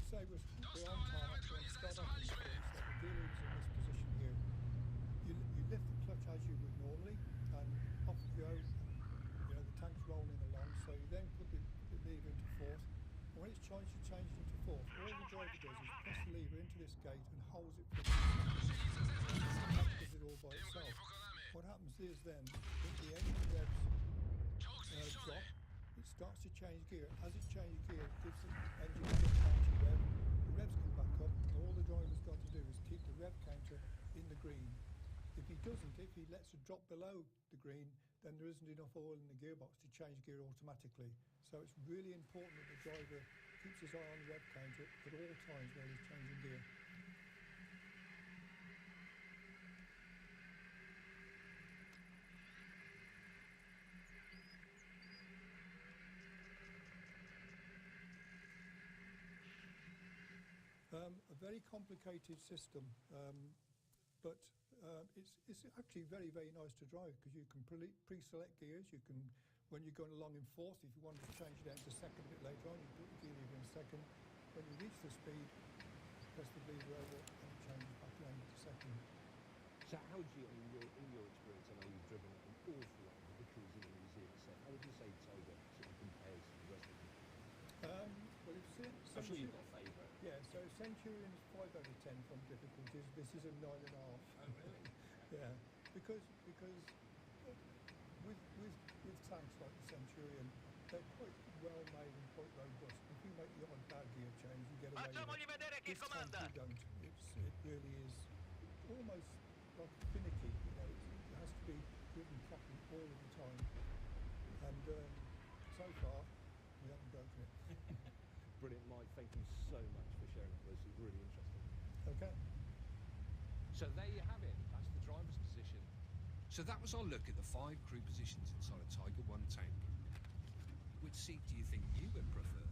say we're on tarmac, we're on start off in first, so the gear lever's in this position here. You lift the clutch as you would normally, and off you go. You know, the tank's rolling along, so you then put the lever into fourth. And when it's changed into fourth, all the driver does is press the lever into this gate and holds it for a few seconds. That does it all by itself. What happens is then, if the engine revs drop, it starts to change gear. As it changes gear, it gives the engine a bit anti-rev. The revs come back up, and all the driver's got to do is keep the rev counter in the green. If he doesn't, if he lets it drop below the green, then there isn't enough oil in the gearbox to change gear automatically. So it's really important that the driver keeps his eye on the rev counter at all times while he's changing gear. A very complicated system, but it's actually very, very nice to drive, because you can pre-select gears. You can, when you're going along in fourth, if you wanted to change it down to second a bit later on, you put the gear lever in second. When you reach the speed, press the lever over and it changes back down to second. So how would you, in your experience, I know you've driven an awful lot of vehicles in the museum itself, how would you say Tiger sort of compares to the rest of them? Well, I'm sure you've got a favourite. Yeah, so Centurion's 5 out of 10 from difficulties. This is a 9.5. Oh, really? Yeah, because with tanks like the Centurion, they're quite well made and quite robust. If you make the odd bad gear change, you get away with it. This tank you don't. It really is almost like finicky. You know, it has to be driven properly all of the time. And so far, we haven't broken it. Brilliant, Mike. Thank you so much for sharing with us. It's really interesting. Okay. So there you have it. That's the driver's position. So that was our look at the 5 crew positions inside a Tiger 1 tank. Which seat do you think you would prefer?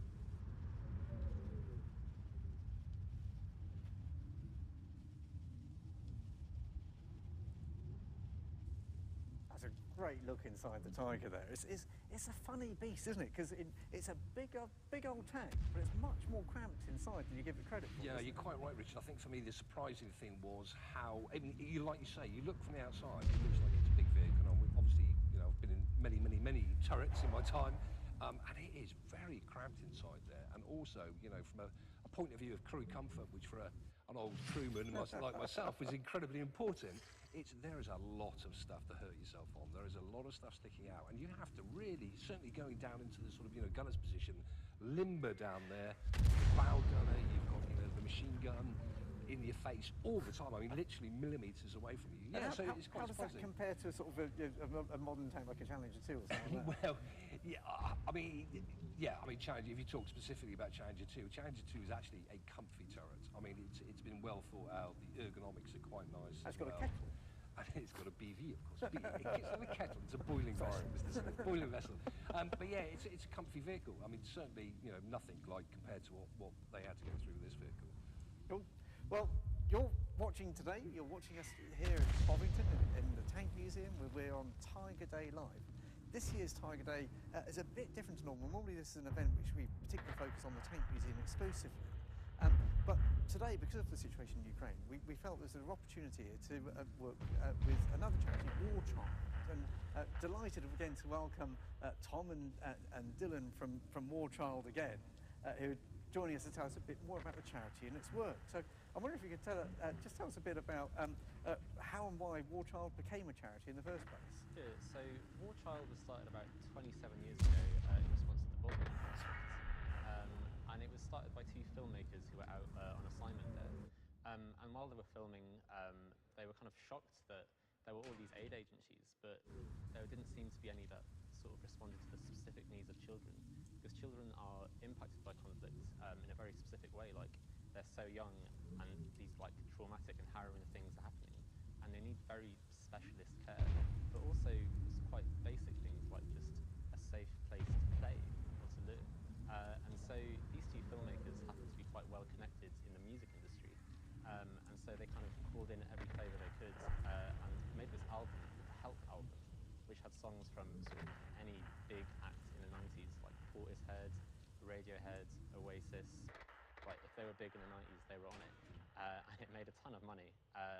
That's a great look inside the Tiger there. It's a funny beast, isn't it? Because it's a big old tank, but it's much more cramped inside than you give it credit for. Yeah, you're quite right, Richard. I think for me the surprising thing was how, I mean, like you say, you look from the outside, it looks like it's a big vehicle. And obviously, you know, I've been in many turrets in my time, and it is very cramped inside there. And also, you know, from a point of view of crew comfort, which for an old crewman like myself is incredibly important. There is a lot of stuff to hurt yourself on. There is a lot of stuff sticking out, and you have to really, certainly going down into the sort of, you know, gunner's position, limber down there, bow gunner, you've got, you know, the machine gun in your face all the time. I mean, literally millimetres away from you. Yeah, so it's quite how does that compare to sort of a modern tank like a Challenger 2 or something like that? Well, yeah, I mean, Challenger, if you talk specifically about Challenger 2, Challenger 2 is actually a comfy turret. I mean, it's been well thought out. The ergonomics are quite nice. It's got a kettle. And it's got a BV, of course. It's not a kettle, it's a boiling vessel. It's a boiling vessel. But yeah, it's a comfy vehicle. I mean, certainly, you know, nothing like compared to what they had to go through with this vehicle. Cool. Well, you're watching today. You're watching us here in Bovington in the Tank Museum, where we're on Tiger Day Live. This year's Tiger Day is a bit different to normal. Normally this is an event which we particularly focus on the Tank Museum exclusively. But today, because of the situation in Ukraine, we felt there's an opportunity here to work with another charity, War Child. And delighted again to welcome Tom and Dylan from War Child again, who are joining us to tell us a bit more about the charity and its work. So I wonder if you could just tell us a bit about how and why War Child became a charity in the first place. Sure. So War Child was started about 27 years ago in response to the Bosnian conflict. And it was started by two filmmakers who were out on assignment there. And while they were filming, they were kind of shocked that there were all these aid agencies, but there didn't seem to be any that sort of responded to the specific needs of children. Because children are impacted by conflict in a very specific way, like they're so young and these like traumatic and harrowing things are happening, and they need very specialist care, but also quite basic things like just a safe place to play or to live. And so these two filmmakers happen to be quite well connected in the music industry, and so they kind of called in every favour they could and made this album, the Help album, which had songs from sort of any big act in the 90s, like Portishead, Radiohead, Oasis. Like if they were big in the 90s, they were on it, and it made a ton of money.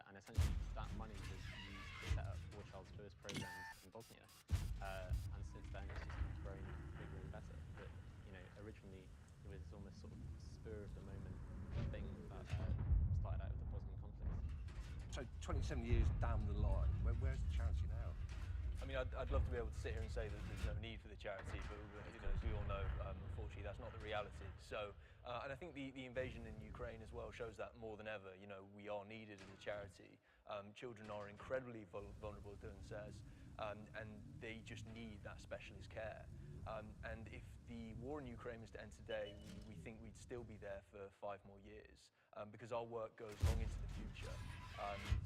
And essentially, that money was used to set up War Child's first programs in Bosnia, and since then it's just grown bigger and better. But you know, originally it was almost sort of spur of the moment thing that started out with the Bosnian conflict. So 27 years down the line, where's the charity now? I mean, I'd love to be able to sit here and say that there's no need for the charity, but you know, as we all know, unfortunately, that's not the reality. So, and I think the invasion in Ukraine as well shows that more than ever. You know, we are needed as a charity. Children are incredibly vulnerable, as Dylan says, and they just need that specialist care. And if the war in Ukraine was to end today, we think we'd still be there for 5 more years, because our work goes long into the future.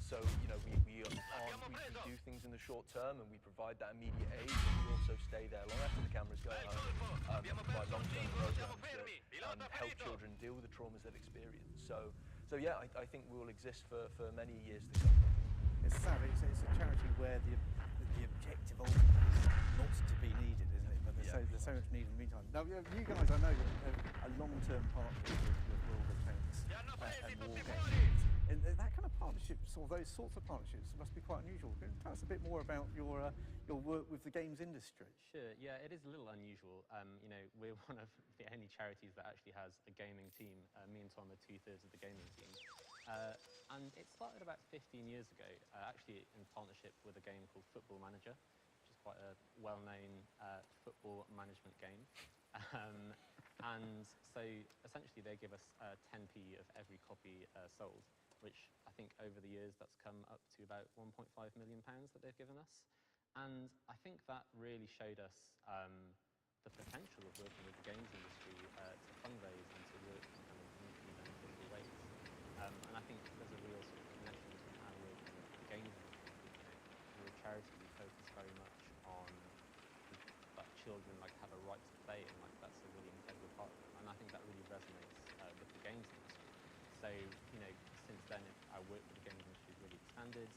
So, you know, we do things in the short term and we provide that immediate aid, but we also stay there long after the cameras go home and provide long-term programs that help children deal with the traumas they've experienced. So yeah, I think we'll exist for many years to come. It's sad, it's a charity where the objective ultimately is not to be needed, isn't it? But there's so much need in the meantime. Now, you guys, I know, have a long-term partnership with World of Tanks and War Games. And that kind of partnership, or those sorts of partnerships, must be quite unusual. Can you tell us a bit more about your work with the games industry? Sure, yeah, it is a little unusual. You know, we're one of the only charities that actually has a gaming team. Me and Tom are 2/3 of the gaming team. And it started about 15 years ago, actually in partnership with a game called Football Manager, which is quite a well-known football management game. And so essentially they give us 10p of every copy sold, which I think over the years that's come up to about £1.5 million that they've given us. And I think that really showed us the potential of working with the games industry to fundraise and to work in kind of mutually beneficial ways. And I think there's a real sort of connection between our work and the games industry. You know, we're a charity, we focus very much on that children like have a right to play, and like that's a really integral part of it. And I think that really resonates with the games industry. So, you know, since then our work with the games industry has really expanded.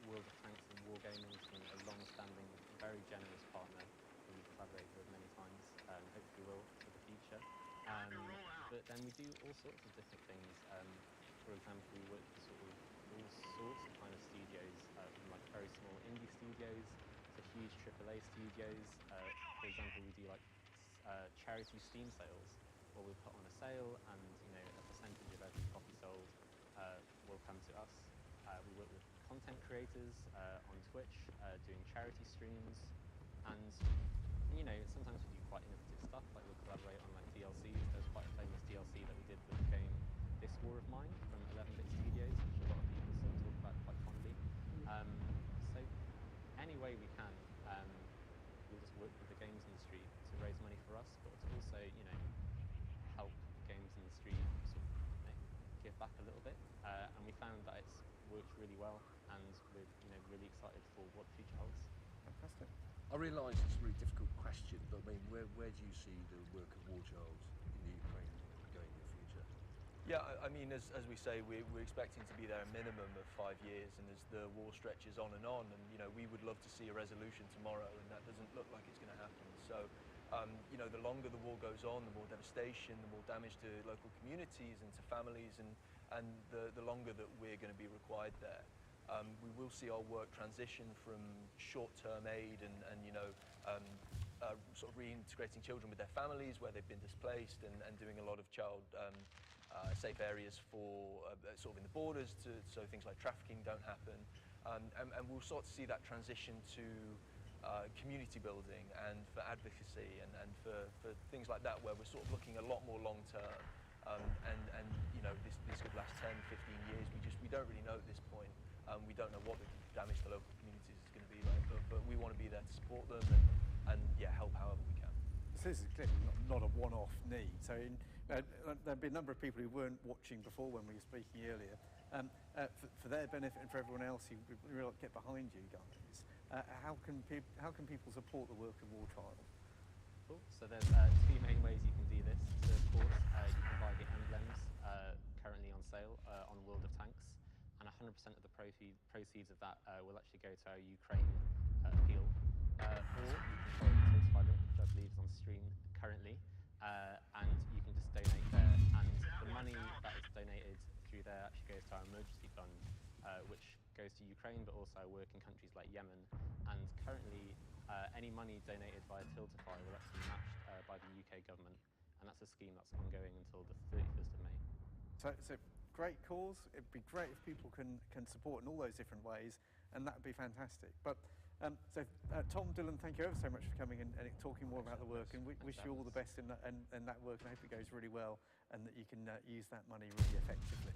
World of Tanks and Wargaming has been a long-standing, very generous partner who we've collaborated with many times, hopefully will for the future. But then we do all sorts of different things. For example, we work with sort of all sorts of kind of studios, from like very small indie studios to huge AAA studios. For example, we do like charity Steam sales, where we put on a sale and, you know, a percentage of every copy sold will come to us. We work with content creators on Twitch, doing charity streams, and you know, sometimes we do quite innovative stuff, like we'll collaborate on like DLCs. There's quite a famous DLC that we did with the game This War of Mine from 11-Bit Studios, which a lot of people still talk about quite fondly. So any way we can, we'll just work with the games industry to raise money for us, but to also, you know, help the games industry sort of, you know, give back a little bit. And we found that it's worked really well, and we're, you know, really excited for what the future holds. Fantastic. I realise it's a really difficult question, but I mean, where do you see the work of War Child in the Ukraine going in the future? Yeah, I mean, as we say, we're expecting to be there a minimum of 5 years, and as the war stretches on, and you know, we would love to see a resolution tomorrow, and that doesn't look like it's going to happen. So, you know, the longer the war goes on, the more devastation, the more damage to local communities and to families, and the longer that we're going to be required there. We will see our work transition from short-term aid and you know, sort of reintegrating children with their families where they've been displaced, and doing a lot of child safe areas for sort of in the borders, so things like trafficking don't happen, and we'll start to see that transition to community building and for advocacy and for things like that, where we're sort of looking a lot more long term, and you know, this could last 10, 15 years. We don't really know at this point. We don't know what the damage to local communities is going to be like, but we want to be there to support them and yeah, help however we can. So this is clearly not a one-off need. So there'll be a number of people who weren't watching before when we were speaking earlier. For their benefit and for everyone else who really get behind you guys, how can people support the work of War Child? Cool. So there's 2 main ways you can do this. So of course, you can buy the emblems currently on sale on World of Tanks, and 100% of the proceeds of that will actually go to our Ukraine appeal. Or you can follow the Tiltify link, which I believe is on stream currently, and you can just donate there. And the money that is donated through there actually goes to our emergency fund, which goes to Ukraine, but also work in countries like Yemen. And currently, any money donated via Tiltify will actually be matched by the UK government, and that's a scheme that's ongoing until the 31st of May. So great cause. It'd be great if people can support in all those different ways, and that would be fantastic. But Tom, Dylan, thank you ever so much for coming and talking more about the work, and we wish you all the best in that work, and I hope it goes really well and that you can use that money really effectively.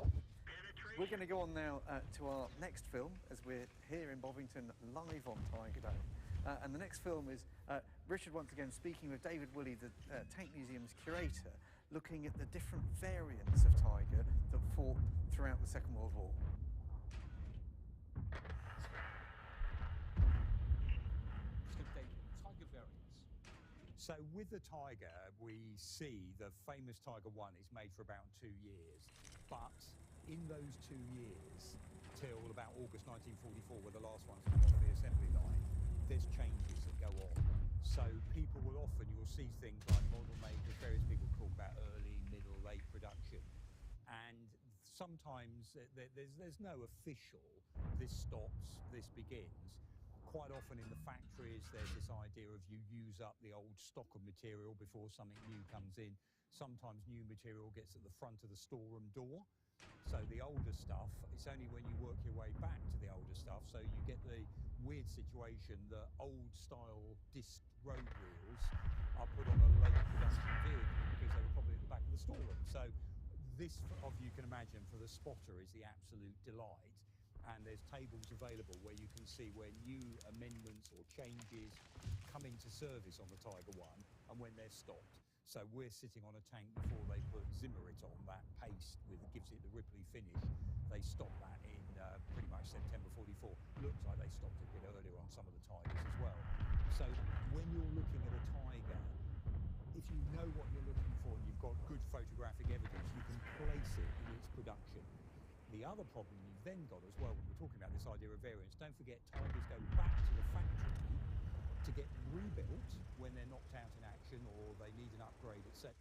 We're going to go on now to our next film, as we're here in Bovington live on Tiger Day. And the next film is Richard once again speaking with David Woolley, the Tank Museum's curator, looking at the different variants of Tiger that fought throughout the Second World War. Tiger variants. So with the Tiger, we see the famous Tiger 1 is made for about 2 years, but in those 2 years, till about August 1944, where the last one's come off the assembly line, there's changes that go on. So people will often, you'll see things like model makers, various people talk about early, middle, late production. And sometimes there's no official, this stops, this begins. Quite often in the factories, there's this idea of you use up the old stock of material before something new comes in. Sometimes new material gets at the front of the storeroom door. So the older stuff, it's only when you work your way back to the older stuff, so you get the weird situation that old style disc road wheels are put on a late production vehicle because they were probably at the back of the storeroom. So this, you can imagine, for the spotter is the absolute delight. And there's tables available where you can see where new amendments or changes come into service on the Tiger 1 and when they're stopped. So we're sitting on a tank before they put Zimmerit on, that paste gives it the Ripley finish. They stopped that in pretty much September 44. Looks like they stopped it a bit earlier on some of the Tigers as well. So when you're looking at a Tiger, if you know what you're looking for and you've got good photographic evidence, you can place it in its production. The other problem you've then got as well, when we're talking about this idea of variants, don't forget Tigers go back to the factory to get rebuilt when they're knocked out in action or they need an upgrade, etc.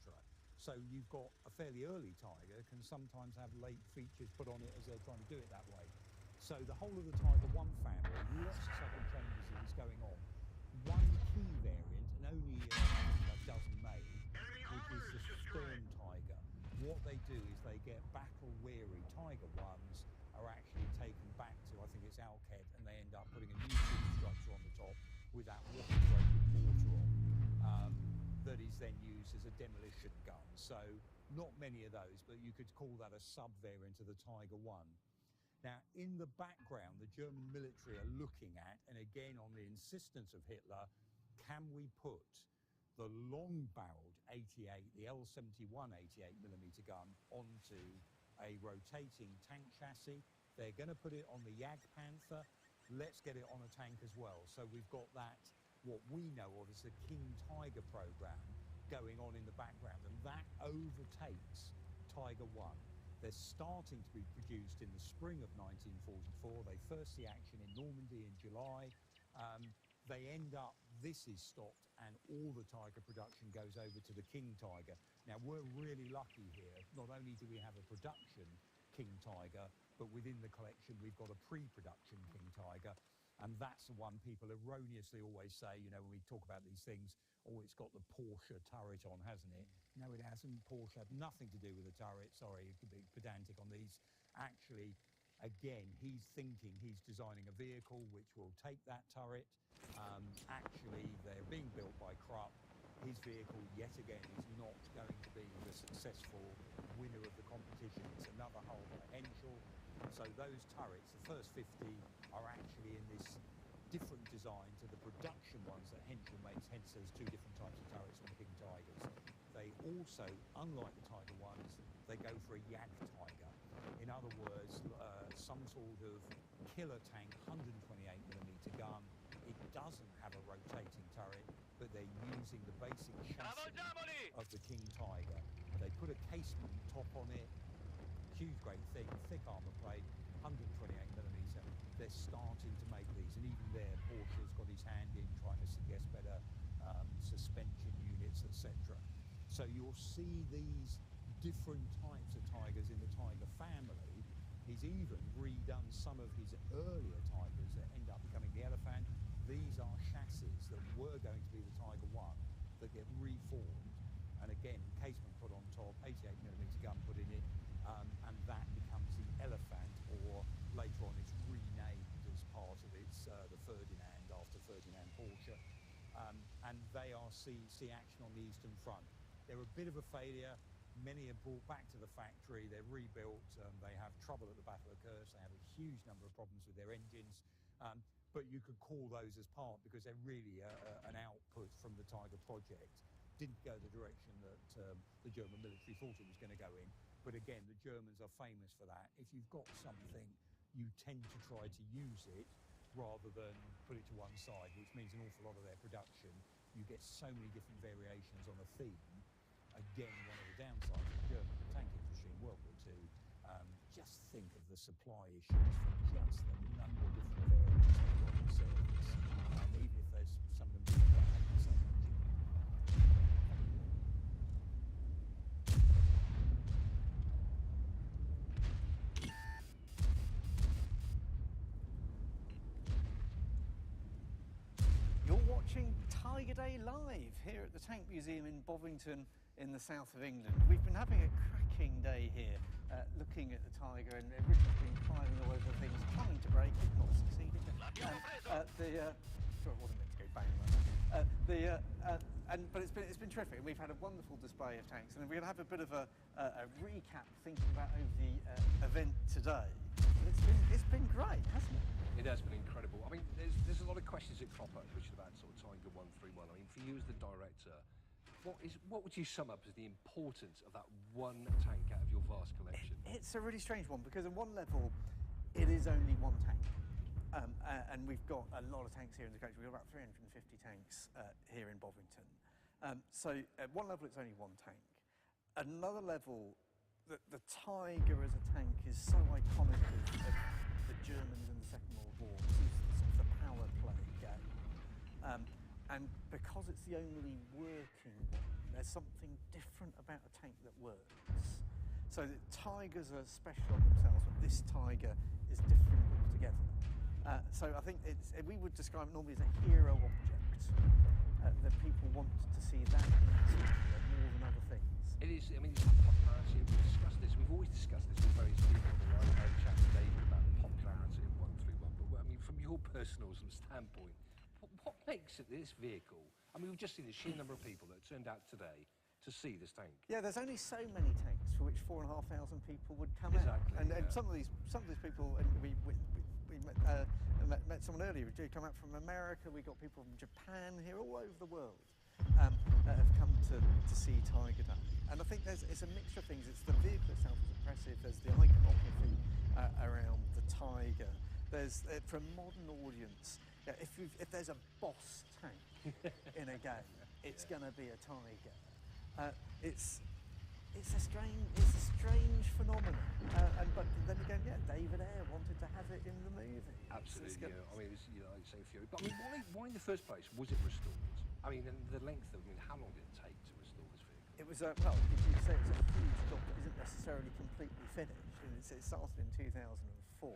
So you've got a fairly early Tiger can sometimes have late features put on it as they're trying to do it that way. So the whole of the Tiger 1 family, lots of subtle changes that is going on. One key variant, and only a dozen made, which is the Stern Tiger. What they do is they get battle-weary Tiger 1s are actually taken back to, I think it's Alked, and they end up putting a new superstructure on the top with that water-rated mortar on, that is then used as a demolition gun. So not many of those, but you could call that a sub-variant of the Tiger 1. Now, in the background, the German military are looking at, and again on the insistence of Hitler, can we put the long-barreled 88, the L71 88mm gun onto a rotating tank chassis? They're going to put it on the Jagdpanther. Let's get it on a tank as well. So we've got that, what we know of as the King Tiger program going on in the background, and that overtakes Tiger 1. They're starting to be produced in the spring of 1944. They first see action in Normandy in July. They end up, this is stopped, and all the Tiger production goes over to the King Tiger. Now, we're really lucky here. Not only do we have a production King Tiger, but within the collection, we've got a pre-production King Tiger. And that's the one people erroneously always say, you know, when we talk about these things, oh, it's got the Porsche turret on, hasn't it? No, it hasn't. Porsche had nothing to do with the turret. Sorry, you could be pedantic on these. Actually, again, he's thinking he's designing a vehicle which will take that turret. Actually, they're being built by Krupp. His vehicle, yet again, is not going to be the successful winner of the competition. It's another hull by Henschel. So those turrets, the first 50, are actually in this different design to the production ones that Henschel makes, hence there's two different types of turrets on the King Tigers. They also, unlike the Tiger ones, they go for a Yak Tiger. In other words, some sort of killer tank 128mm gun. It doesn't have a rotating turret, but they're using the basic chassis of the King Tiger. They put a casement top on it, huge great thing, thick armour plate, 128mm. They're starting to make these, and even there, Porsche's got his hand in trying to suggest better suspension units, etc. So you'll see these different types of Tigers in the Tiger family. He's even redone some of his earlier Tigers that end up becoming the Elephant. These are chassis that were going to be the Tiger 1 that get reformed, and again, casement put on top, 88mm gun put in it, and that becomes the Elephant, or later on it's renamed as part of its the Ferdinand, after Ferdinand Porsche, and they are see action on the Eastern Front. They're a bit of a failure. Many are brought back to the factory, they're rebuilt, they have trouble at the Battle of Kursk, they have a huge number of problems with their engines, but you could call those as part because they're really an output from the Tiger project. Didn't go the direction that the German military thought it was going to go in, but again, the Germans are famous for that. If you've got something, you tend to try to use it rather than put it to one side, which means an awful lot of their production, you get so many different variations on a theme. Again, one of the downsides of the German tank industry in World War II, just think of the supply issues for just the number of different variants they've got in service, even if there's some of them being quite happy the same engine. You're watching Tiger Day live here at the Tank Museum in Bovington in the south of England. We've been having a cracking day here, looking at the Tiger, and Richard's been climbing all over things, trying to break it, not succeeding. Sure, it wasn't meant to go bang like that. But it's been terrific. We've had a wonderful display of tanks, and we're going to have a bit of a recap, thinking about over the event today. But it's been great, hasn't it? It has been incredible. I mean, there's a lot of questions that crop up, Richard, about sort of Tiger 131. I mean, for you as the director, what would you sum up as the importance of that one tank out of your vast collection? It's a really strange one, because on one level, it is only one tank. And we've got a lot of tanks here in the collection. We've got about 350 tanks here in Bovington. So at one level, it's only one tank. At another level, the Tiger as a tank is so iconic of the Germans in the Second World War. It's the power play game. And because it's the only working one, there's something different about a tank that works. So the Tigers are special on themselves, but this Tiger is different altogether. So I think we would describe it normally as a hero object, that people want to see that in particular more than other things. It is, I mean, it's popularity. We've discussed this, we've always discussed this with various people. I had a chat today about the popularity of 131, but I mean, from your personal standpoint, what makes it this vehicle? I mean, we've just seen the sheer number of people that turned out today to see this tank. Yeah, there's only so many tanks for which 4,500 people would come out. And some of these people, and we met someone earlier who come out from America. We got people from Japan here, all over the world, have come to see Tiger Day. And I think it's a mixture of things. It's the vehicle itself is impressive. There's the iconography around the Tiger. There's for a modern audience. Yeah, if there's a boss tank in a game, it's going to be a Tiger. it's a strange phenomenon. But then again, yeah, David Ayer wanted to have it in the movie. Absolutely. Yeah. I mean, it's, like you say, Fury. But I mean, why in the first place was it restored? I mean, and the length of. I mean, how long did it take to restore this vehicle? It was well, you could say it's a huge job that isn't necessarily completely finished, and it started in 2004.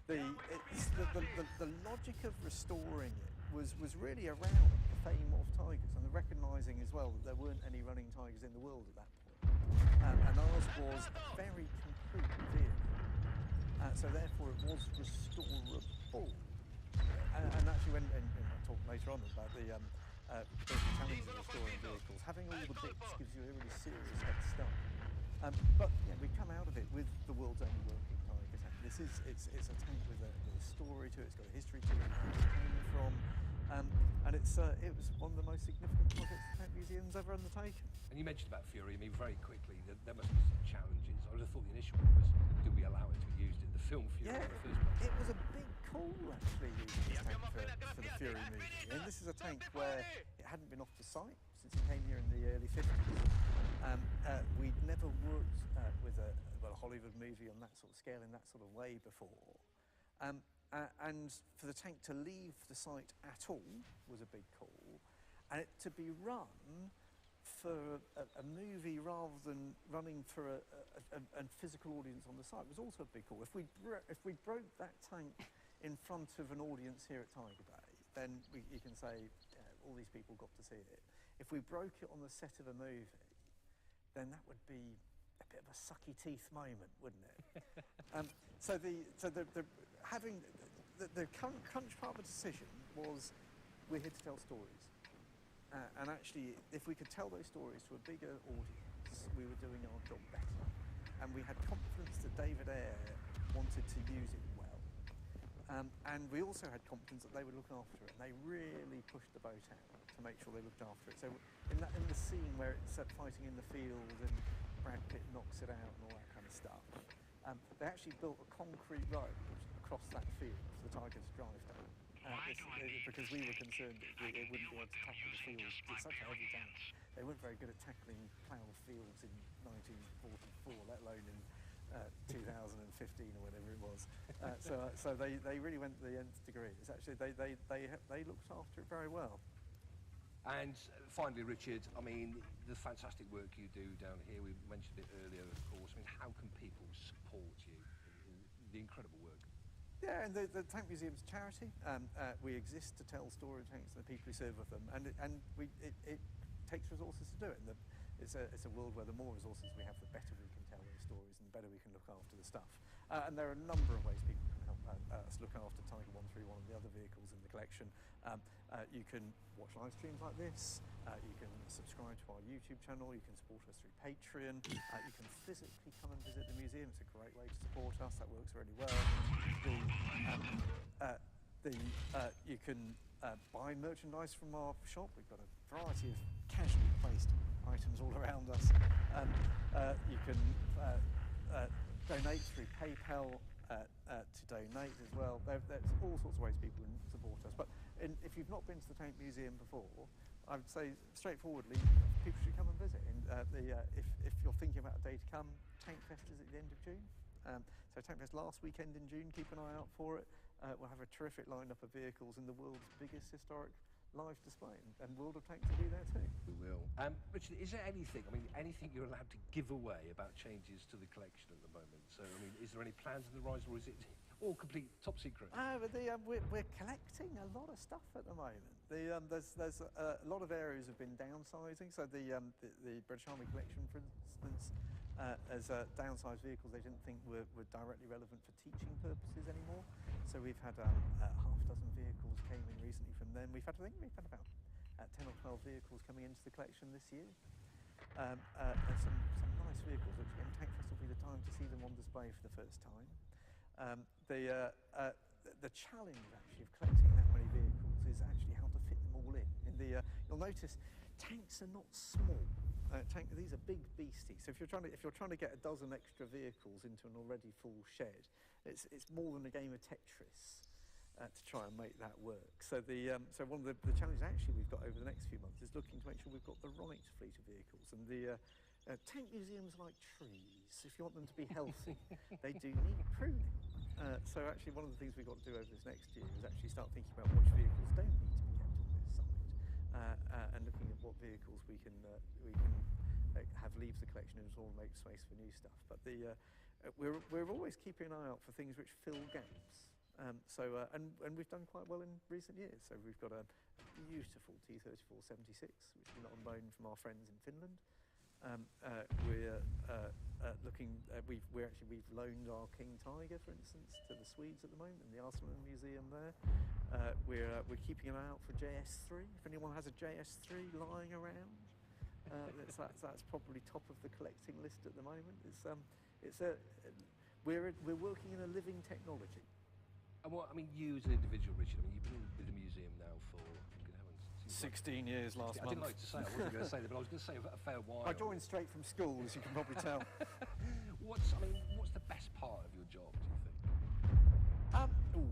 The logic of restoring it was really around the fame of tigers and the recognising as well that there weren't any running tigers in the world at that point. And ours was a very complete vehicle. So therefore it was restorable. And actually when I'll talk later on about the challenges of restoring vehicles, having all the bits gives you a really serious head start. But yeah, we come out of it with the world's only working Tiger tank. It's a tank with a story to it. It's got a history to it. Where it came from, and it was one of the most significant projects the Tank Museum's ever undertaken. And you mentioned about Fury. I mean, very quickly, there must be some challenges. I would have thought the initial one was, do we allow it to be used in the film Fury in the first place? It was a big call actually using this tank for the Fury movie. And this is a tank where it hadn't been off the site since it came here in the early 50s. We'd never worked with a Hollywood movie on that sort of scale in that sort of way before. And for the tank to leave the site at all was a big call. And it to be run for a movie rather than running for a physical audience on the site was also a big call. If we broke that tank in front of an audience here at Tiger Bay, then you can say all these people got to see it. If we broke it on the set of a movie, then that would be a bit of a sucky teeth moment, wouldn't it? So the crunch part of the decision was we're here to tell stories. And actually, if we could tell those stories to a bigger audience, we were doing our job better. And we had confidence that David Ayer wanted to use it well. And we also had confidence that they would look after it. And they really pushed the boat out to make sure they looked after it. So in the scene where it's fighting in the field and Brad Pitt knocks it out and all that kind of stuff, they actually built a concrete road across that field for the Tiger to drive down. Because we were concerned that it wouldn't be able to tackle the fields. It's such a heavy tank. They weren't very good at tackling ploughed fields in 1944, let alone in 2015 or whatever it was. So they really went to the nth degree. It's actually they looked after it very well. And finally, Richard, I mean, the fantastic work you do down here, we mentioned it earlier, of course. I mean, how can people support you in the incredible work? Yeah, and the Tank Museum's a charity. We exist to tell story of tanks and the people who serve with them, and it takes resources to do it. And it's a world where the more resources we have, the better we can tell those stories and the better we can look after the stuff. And there are a number of ways people can help us look after Tiger 131 and the other vehicles in the collection. You can watch live streams like this, you can subscribe to our YouTube channel, you can support us through Patreon, you can physically come and visit the museum. It's a great way to support us, that works really well. You can buy merchandise from our shop. We've got a variety of casually placed items all around us. You can donate through PayPal to donate as well. There's all sorts of ways people can support us. But if you've not been to the Tank Museum before, I would say straightforwardly, people should come and visit. And if you're thinking about a day to come, Tank Fest is at the end of June. So Tank Fest last weekend in June, keep an eye out for it. We'll have a terrific lineup of vehicles in the world's biggest historic live display, and World of Tanks will be there too. We will. Richard, is there anything you're allowed to give away about changes to the collection at the moment? So, I mean, is there any plans on the rise, or is it all complete top secret? We're collecting a lot of stuff at the moment. There's a lot of areas have been downsizing. So the British Army collection, for instance, as downsized vehicles they didn't think were directly relevant for teaching purposes anymore. So we've had half a dozen vehicles came in recently from them. I think we've had about 10 or 12 vehicles coming into the collection this year. And some nice vehicles, which again, Tank Fest will be the time to see them on display for the first time. The challenge actually of collecting that many vehicles is actually how to fit them all in. You'll notice tanks are not small. These are big beasties. So if you're trying to get a dozen extra vehicles into an already full shed, it's more than a game of Tetris to try and make that work. So one of the challenges actually we've got over the next few months is looking to make sure we've got the right fleet of vehicles. And tank museums are like trees. If you want them to be healthy, they do need pruning. So actually one of the things we've got to do over this next year is actually start thinking about which vehicles don't need to be kept on this site, and looking at what vehicles we can have leave the collection and sort of make space for new stuff. But we're always keeping an eye out for things which fill gaps. And we've done quite well in recent years. So we've got a beautiful T-34-76, which we got on loan from our friends in Finland. We're looking. We've loaned our King Tiger, for instance, to the Swedes at the moment in the Arsenal Museum there. We're keeping an eye out for JS3. If anyone has a JS3 lying around, that's probably top of the collecting list at the moment. We're working in a living technology. And what I mean, you as an individual, Richard. I mean, you've been with the museum now for 16 years last month. I didn't like to say, I wasn't going to say that, but I was going to say a fair while. I joined straight from school, as you can probably tell. What's the best part of your job, do you think?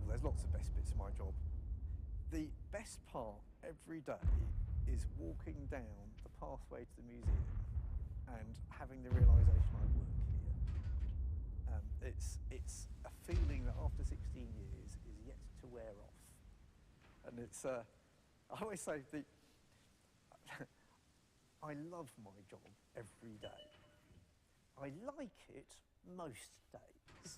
There's lots of best bits of my job. The best part every day is walking down the pathway to the museum and having the realisation I work here. It's a feeling that after 16 years is yet to wear off. And it's, I always say that I love my job every day. I like it most days,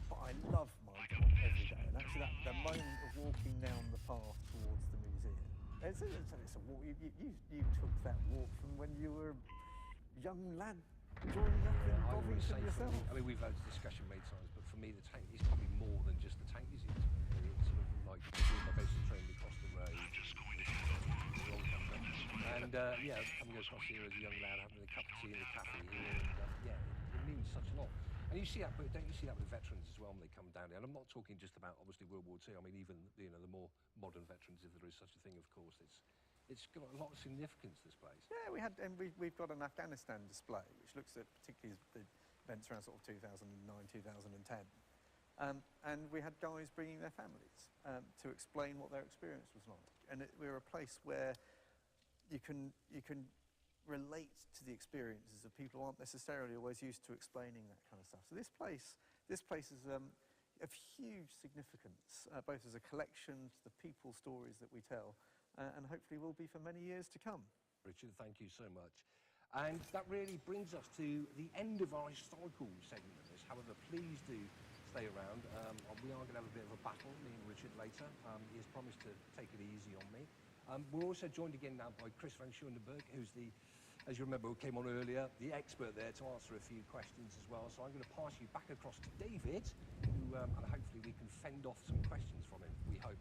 but I love my job every day. And actually the moment of walking down the path towards the museum, it's a walk. You took that walk from when you were a young lad joining up in Bovington yourself. We've had this discussion many times, but for me the tank is probably more than just the tank museum. It's sort of like doing my basic training across the road. And coming across here as a young lad, having a cup of tea in the cafe here, and it means such a lot. And you see that, but don't you see that with veterans as well when they come down here? And I'm not talking just about obviously World War II. I mean, even the more modern veterans, if there is such a thing, of course, it's got a lot of significance. This place. Yeah, we've got an Afghanistan display which looks at particularly the events around sort of 2009, 2010. And we had guys bringing their families to explain what their experience was like. And we're a place where you can relate to the experiences of people who aren't necessarily always used to explaining that kind of stuff. So this place is of huge significance, both as a collection to the people stories that we tell, and hopefully will be for many years to come. Richard, thank you so much. And that really brings us to the end of our historical segment of this. However, please do stay around. We are going to have a bit of a battle, me and Richard, later. He has promised to take it easy on me. We're also joined again now by Chris van Schulenburg, who's as you remember, who came on earlier, the expert there to answer a few questions as well. So I'm going to pass you back across to David, who, and hopefully we can fend off some questions from him, we hope.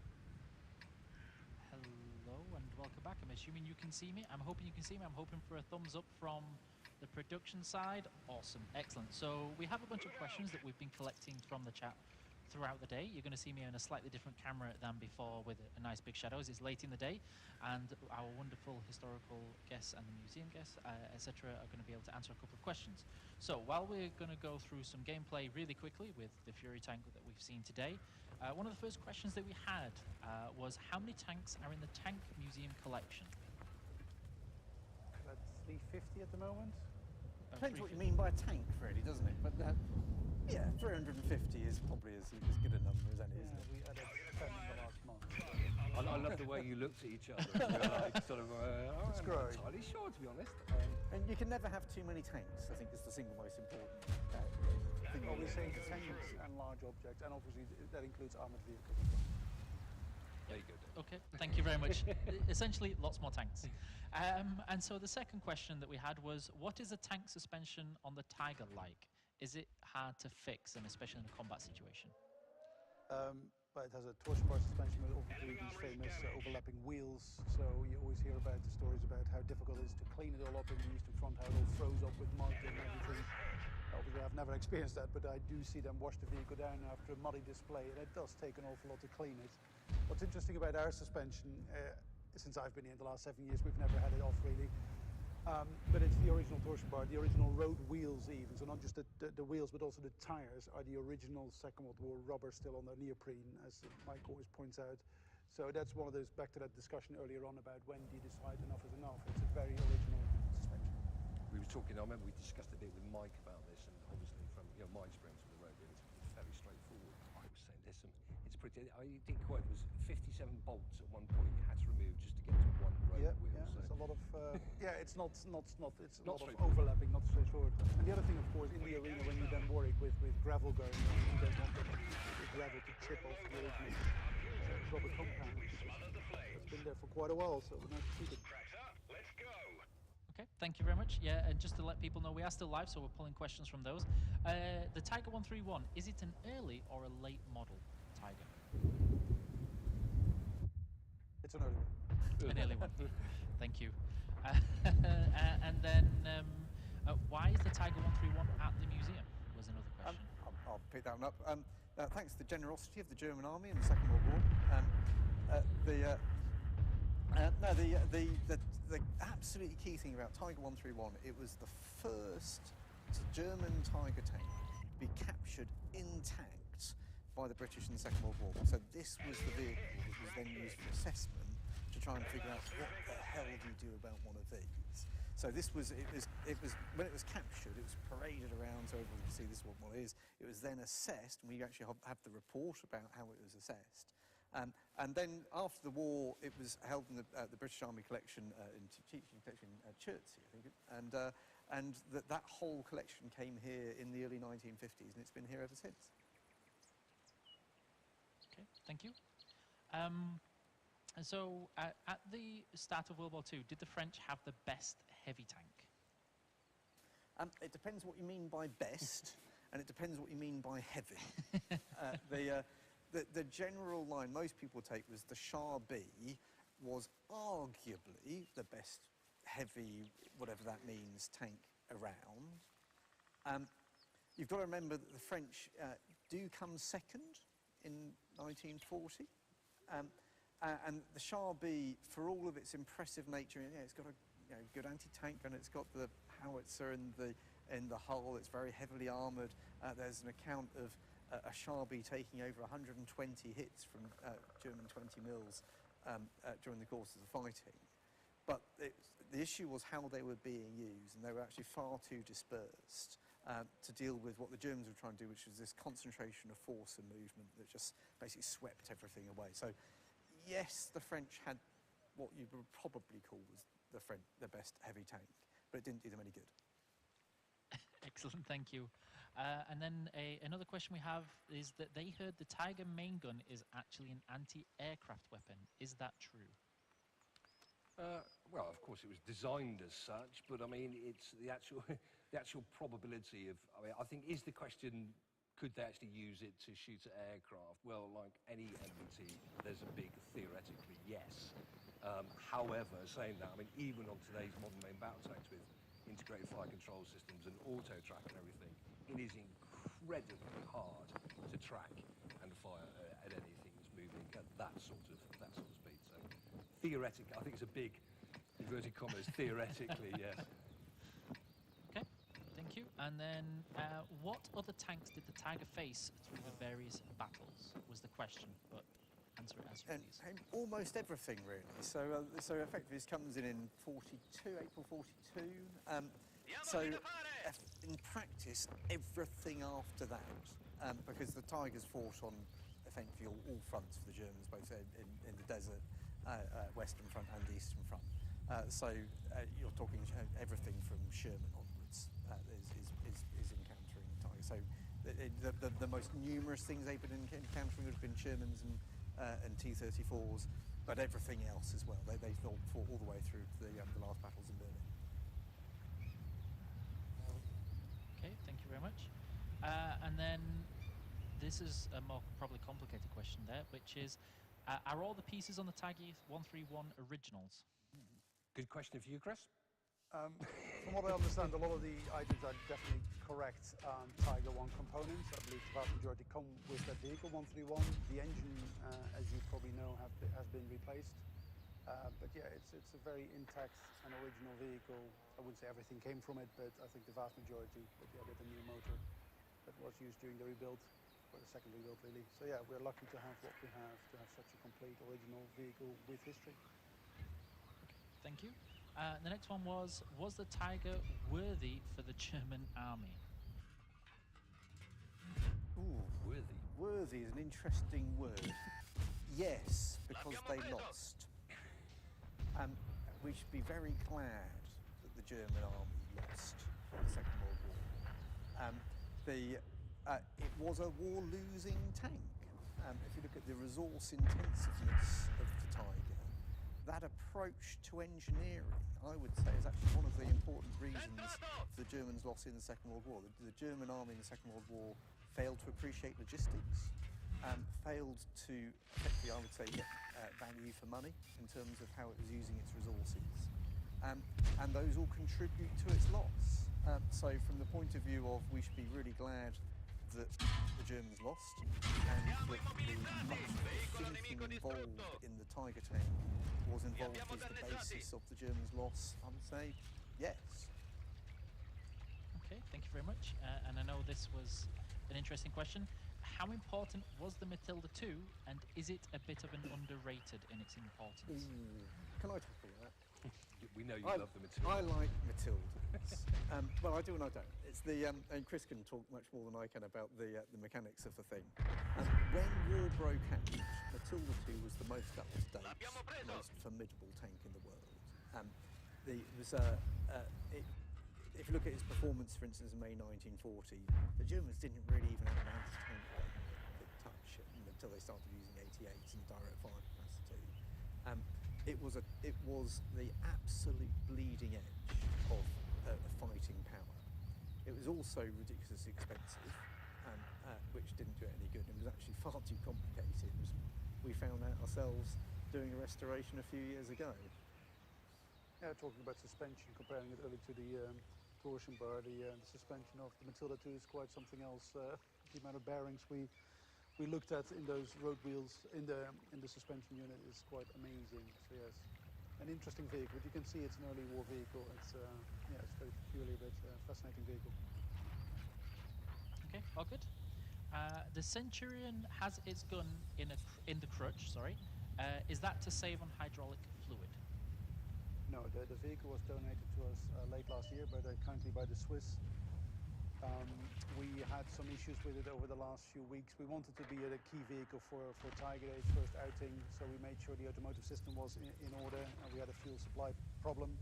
Hello and welcome back. I'm assuming you can see me. I'm hoping you can see me. I'm hoping for a thumbs up from the production side. Awesome, excellent. So we have a bunch of questions that we've been collecting from the chat throughout the day. You're going to see me on a slightly different camera than before with a nice big shadows. It's late in the day and our wonderful historical guests and the museum guests, etc. are going to be able to answer a couple of questions. So while we're going to go through some gameplay really quickly with the Fury tank that we've seen today, one of the first questions that we had was how many tanks are in the tank museum collection? About 350 at the moment. Depends what you mean by a tank, really, doesn't it? But yeah, 350 is probably as good a number as any, isn't it? We added 10 in the last month. I love the way you looked at each other. And you're like, sort of, I'm not entirely sure, to be honest. And you can never have too many tanks, I think is the single most important thing. We're saying tanks and large objects, and obviously that includes armored vehicles. Very good. Okay, thank you very much. Essentially, lots more tanks. And so the second question that we had was, what is the tank suspension on the Tiger like? Is it hard to fix, and especially in a combat situation? But it has a torsion bar suspension with obviously these famous overlapping wheels. So you always hear about the stories about how difficult it is to clean it all up in the eastern front, how it all froze up with mud and everything. Obviously, I've never experienced that, but I do see them wash the vehicle down after a muddy display, and it does take an awful lot to clean it. What's interesting about our suspension, since I've been here in the last 7 years, we've never had it off really. But it's the original torsion bar, the original road wheels even, so not just the wheels but also the tires are the original Second World War rubber still on the neoprene, as Mike always points out. So that's one of those, back to that discussion earlier on about when do you decide enough is enough. It's a very original suspension. We were talking, I remember we discussed a bit with Mike about this, and obviously from my experience with the road wheel, it's fairly straightforward. I was saying there's some, it's pretty, I didn't quite, it was 57 bolts at one point you had to remove just to get to one road wheel. Yeah, So it's a lot of, it's not a Not lot of overlapping, not straightforward. And the other thing, of course, in the arena, when you then work with gravel going on, you don't want the gravel to chip off the original rubber compound. It's been there for quite a while, so we're not cheating. Okay, thank you very much. Yeah, and just to let people know, we are still live, so we're pulling questions from those. The Tiger 131, is it an early or a late model Tiger? It's an early one. An early one. Thank you. And then, why is the Tiger 131 at the museum? Was another question. I'll pick that one up. Thanks to the generosity of the German army in the Second World War, the absolutely key thing about Tiger 131, it was the first German Tiger tank to be captured intact by the British in the Second World War. So this was the vehicle that was then used for assessment to try and figure out what the hell do you do about one of these. So this was, it was when it was captured, it was paraded around so everyone could see this is what one is. It was then assessed, and we actually have the report about how it was assessed. And then after the war, it was held in the British Army collection, in teaching collection at Chertsey, I think, and that whole collection came here in the early 1950s, and it's been here ever since. Okay, thank you. And so, at the start of World War II, did the French have the best heavy tank? It depends what you mean by best, and it depends what you mean by heavy. The general line most people take was the Shah B was arguably the best heavy, whatever that means, tank around. You've got to remember that the French do come second in 1940. And the Shah B, for all of its impressive nature, it's got a good anti-tank gun, it's got the howitzer in the hull, it's very heavily armoured. There's an account of a Shah B taking over 120 hits from German 20 mils during the course of the fighting. But the issue was how they were being used, and they were actually far too dispersed to deal with what the Germans were trying to do, which was this concentration of force and movement that just basically swept everything away. So yes, the French had what you would probably call the best heavy tank, but it didn't do them any good. Excellent, thank you. And then another question we have is that they heard the Tiger main gun is actually an anti-aircraft weapon. Is that true? Well, of course, it was designed as such, but I mean, it's the actual probability of. I mean, I think is the question: could they actually use it to shoot at aircraft? Well, like any MBT, there's a big theoretically yes. However, saying that, I mean, even on today's modern main battle tanks with integrated fire control systems and auto track and everything, it is incredibly hard to track and fire at anything that's moving at that sort of speed. So theoretically, I think it's a big inverted commas. Theoretically, yes. Okay, thank you. And then, what other tanks did the Tiger face through the various battles? Was the question, but answer it as you please. And almost everything, really. So effectively, this comes in 42, April 42. So in practice, everything after that, because the Tigers fought on effectively all fronts for the Germans, both in the desert, western front and the eastern front. So you're talking everything from Sherman onwards is encountering Tigers. So the most numerous things they've been encountering would have been Shermans and T-34s, but everything else as well. They fought all the way through to the last battles in Berlin. Okay, thank you very much. And then this is a more probably complicated question there, which is, are all the pieces on the Tiger 131 originals? Good question for you, Chris. From what I understand, a lot of the items are definitely correct Tiger 1 components. I believe the vast majority come with that vehicle, 131. The engine, as you probably know, has been replaced. But yeah, it's a very intact and original vehicle. I wouldn't say everything came from it, but I think the vast majority, but yeah, with the new motor that was used during the rebuild, or the second rebuild really. So yeah, we're lucky to have what we have, to have such a complete original vehicle with history. Thank you. The next one was the Tiger worthy for the German army? Ooh, worthy. Worthy is an interesting word. Yes, because they lost. We should be very glad that the German army lost in the Second World War. It was a war-losing tank. If you look at the resource intensiveness of the Tiger, that approach to engineering, I would say, is actually one of the important reasons for the Germans' loss in the Second World War. The German army in the Second World War failed to appreciate logistics, failed to, effectively, I would say, get value for money in terms of how it was using its resources. And those all contribute to its loss. So from the point of view of we should be really glad that the Germans lost, and that much of the thinking involved in the Tiger tank was involved as the basis of the Germans' loss, I would say yes. Okay, thank you very much. And I know this was an interesting question. How important was the Matilda II, and is it a bit of an underrated in its importance? Can I tackle that? We know you love the Matilda. I like Matildas. Well, I do and I don't. It's the and Chris can talk much more than I can about the mechanics of the thing. When war broke out, Matilda II was the most up-to-date, most formidable tank in the world. If you look at its performance, for instance, in May 1940, the Germans didn't really even have an anti-tank that could touch it until they started using 88s and direct fire capacity. It was the absolute bleeding edge of fighting power. It was also ridiculously expensive, which didn't do it any good. It was actually far too complicated. We found out ourselves doing a restoration a few years ago. Yeah, talking about suspension, comparing it earlier to the torsion bar, the suspension of the Matilda II is quite something else. The amount of bearings we looked at in those road wheels in the suspension unit is quite amazing. So yes, an interesting vehicle. But you can see it's an early war vehicle. It's it's very peculiar but fascinating vehicle. Okay, all good. The Centurion has its gun in the crutch. Sorry, is that to save on hydraulic fluid? No, the vehicle was donated to us late last year, kindly by the Swiss. We had some issues with it over the last few weeks. We wanted to be a key vehicle for Tiger Day's first outing, so we made sure the automotive system was in order, and we had a fuel supply problem.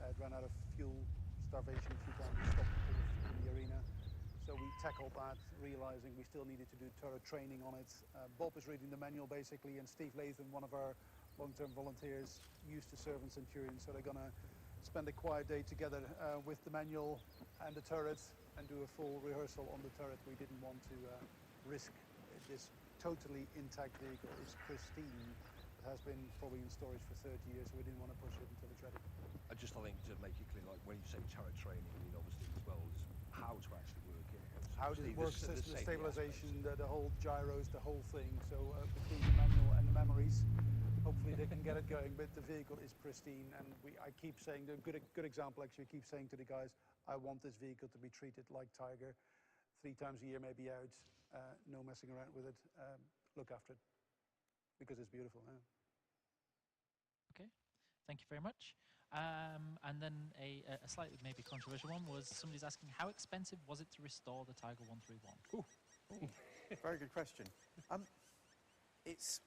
It ran out of fuel, starvation a few times, we stopped in the arena. So we tackled that, realizing we still needed to do turret training on it. Bob is reading the manual basically, and Steve Latham, one of our long-term volunteers, used to serve in Centurion, so they're gonna spend a quiet day together with the manual and the turret and do a full rehearsal on the turret. We didn't want to risk this totally intact vehicle. It's pristine. It has been probably in storage for 30 years, so we didn't want to push it until it's ready. I just think to make it clear, like when you say turret training, I mean obviously as well as how to actually work it. How does it work, the stabilization, the whole gyros, the whole thing. So between the manual and the memories, hopefully they can get it going, but the vehicle is pristine, and I keep saying, a good example actually, I keep saying to the guys, I want this vehicle to be treated like Tiger, 3 times a year maybe out, no messing around with it, look after it, because it's beautiful. Yeah. Okay, thank you very much. And then a slightly maybe controversial one was somebody's asking, how expensive was it to restore the Tiger 131? Ooh. Very good question.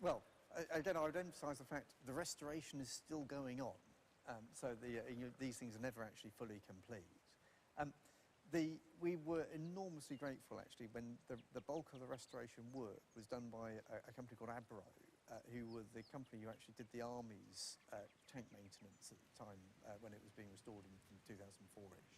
Well, again, I would emphasise the fact the restoration is still going on, so these things are never actually fully complete. We were enormously grateful actually when the bulk of the restoration work was done by a company called Abro, who were the company who actually did the Army's tank maintenance at the time when it was being restored in 2004-ish.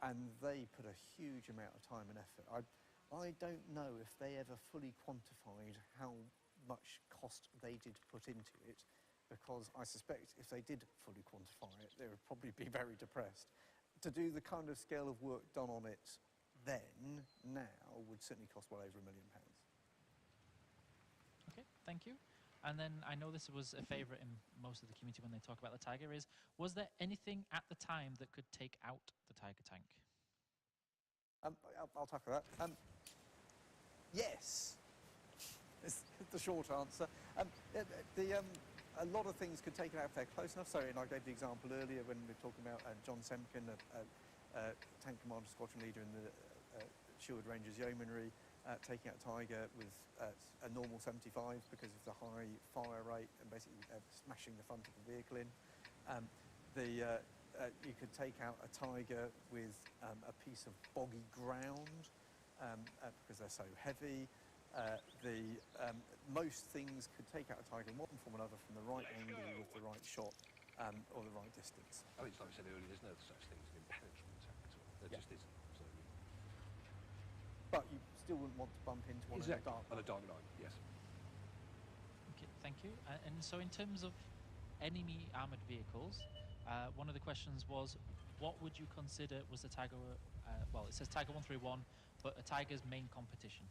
And they put a huge amount of time and effort. I don't know if they ever fully quantified how much cost they did put into it, because I suspect if they did fully quantify it, they would probably be very depressed. To do the kind of scale of work done on it then, now, would certainly cost well over £1 million. Okay, thank you. And then I know this was a favourite in most of the community when they talk about the Tiger is, was there anything at the time that could take out the Tiger tank? I'll tackle that. Yes. It's the short answer. a lot of things could take it out if they're close enough. So, I gave the example earlier when we were talking about John Semken, tank commander, squadron leader in the Sherwood Rangers Yeomanry, taking out Tiger with a normal 75 because of the high fire rate and basically smashing the front of the vehicle in. You could take out a Tiger with a piece of boggy ground because they're so heavy. Most things could take out a Tiger in one form or another from the right angle with the right shot or the right distance. I think, like I said earlier, there's no such thing as an impenetrable tank at all. There just isn't. So. But you still wouldn't want to bump into one in the dark. On a dark night, yes. Okay, thank you. And so in terms of enemy armoured vehicles, one of the questions was, what would you consider was the Tiger, well, it says Tiger 131, but a Tiger's main competition?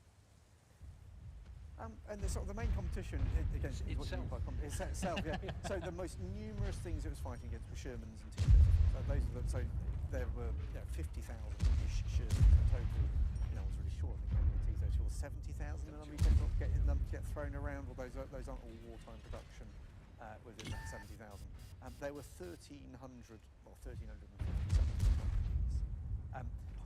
And the main competition against itself, yeah. So the most numerous things it was fighting against were Shermans and T-34s. So there were 50,000-ish Shermans in total. I was really sure. I think the T-34 was 70,000, and we kept them get thrown around. Well, those aren't all wartime production within that 70,000. There were 1,350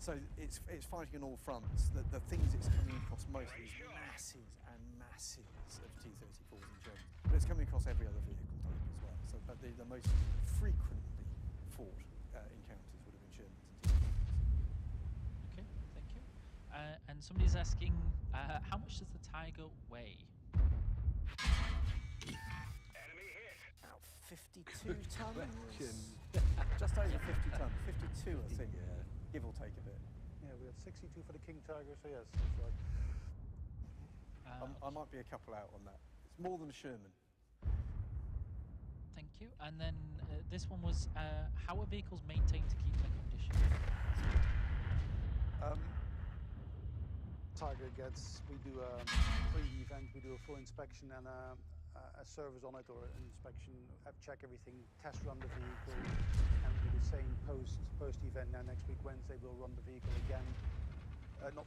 so it's fighting on all fronts. The things it's coming across most is masses and masses of T-34s in Germany, but it's coming across every other vehicle type as well. So, but the most frequently fought encounters would have been Germans and T-34s. Okay, thank you. And somebody's asking, how much does the Tiger weigh? Enemy hit. About 52 tons. Just over 50 tons. 52, I think. Yeah. Give or take a bit. Yeah, we had 62 for the King Tiger, so yes, that's right. I might be a couple out on that. It's more than a Sherman. Thank you. And then this one was, how are vehicles maintained to keep their condition? Tiger gets, we do a pre-event, we do a full inspection and a service on it, or an inspection, check everything, test run the vehicle, and we do the same post-event. Now next week, Wednesday, we'll run the vehicle again.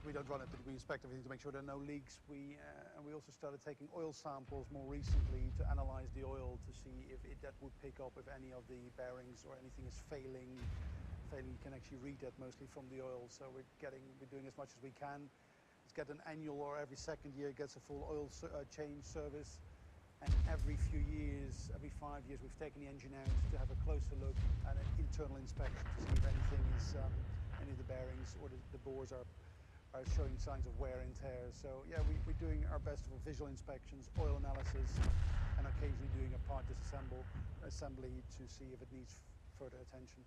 We don't run it, but we inspect everything to make sure there are no leaks. And we also started taking oil samples more recently to analyze the oil to see if that would pick up if any of the bearings or anything is failing. You can actually read that mostly from the oil. So we're doing as much as we can. Let's get an annual, or every second year gets a full oil change service. And every few years, every 5 years, we've taken the engine out to have a closer look at an internal inspection to see if anything is, any of the bearings or the bores are showing signs of wear and tear. So yeah, we're doing our best for visual inspections, oil analysis, and occasionally doing a part assembly to see if it needs further attention.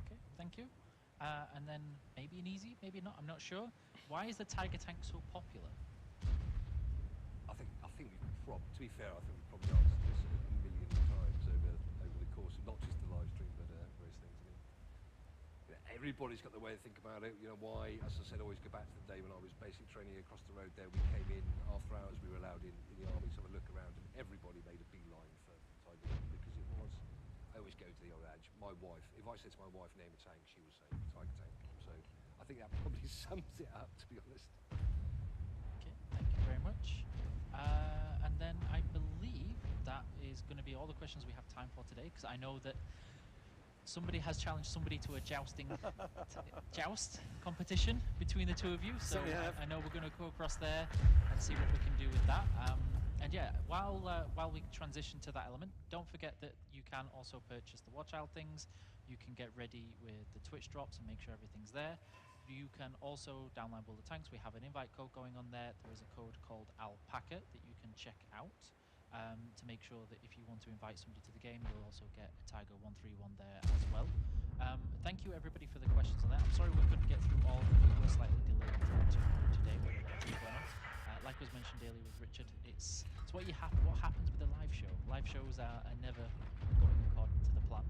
Okay, thank you. And then maybe an easy, maybe not, I'm not sure. Why is the Tiger tank so popular? I think to be fair, I think we've probably answered this a million times over the course of not just the live stream, but various things. I mean, everybody's got the way to think about it. Why, as I said, always go back to the day when I was basic training across the road there. We came in after hours, we were allowed in the army to have a look around, and everybody made a beeline for Tiger because it was. I always go to the old adage. My wife, if I said to my wife, name a tank, she will say Tiger tank. So I think that probably sums it up, to be honest. Okay, thank you very much. And then I believe that is going to be all the questions we have time for today, because I know that somebody has challenged somebody to a joust competition between the two of you. So I know we're going to go across there and see what we can do with that. And yeah, while we transition to that element, don't forget that you can also purchase the Watchchild things. You can get ready with the Twitch drops and make sure everything's there. You can also download all the tanks. We have an invite code going on there. There is a code called Alpaca that you can check out to make sure that if you want to invite somebody to the game, you'll also get a Tiger 131 there as well. Thank you everybody for the questions on that. I'm sorry we couldn't get through all of them. We were slightly delayed today. Like was mentioned earlier with Richard, it's what happens with a live show. Live shows are never going according to the plan.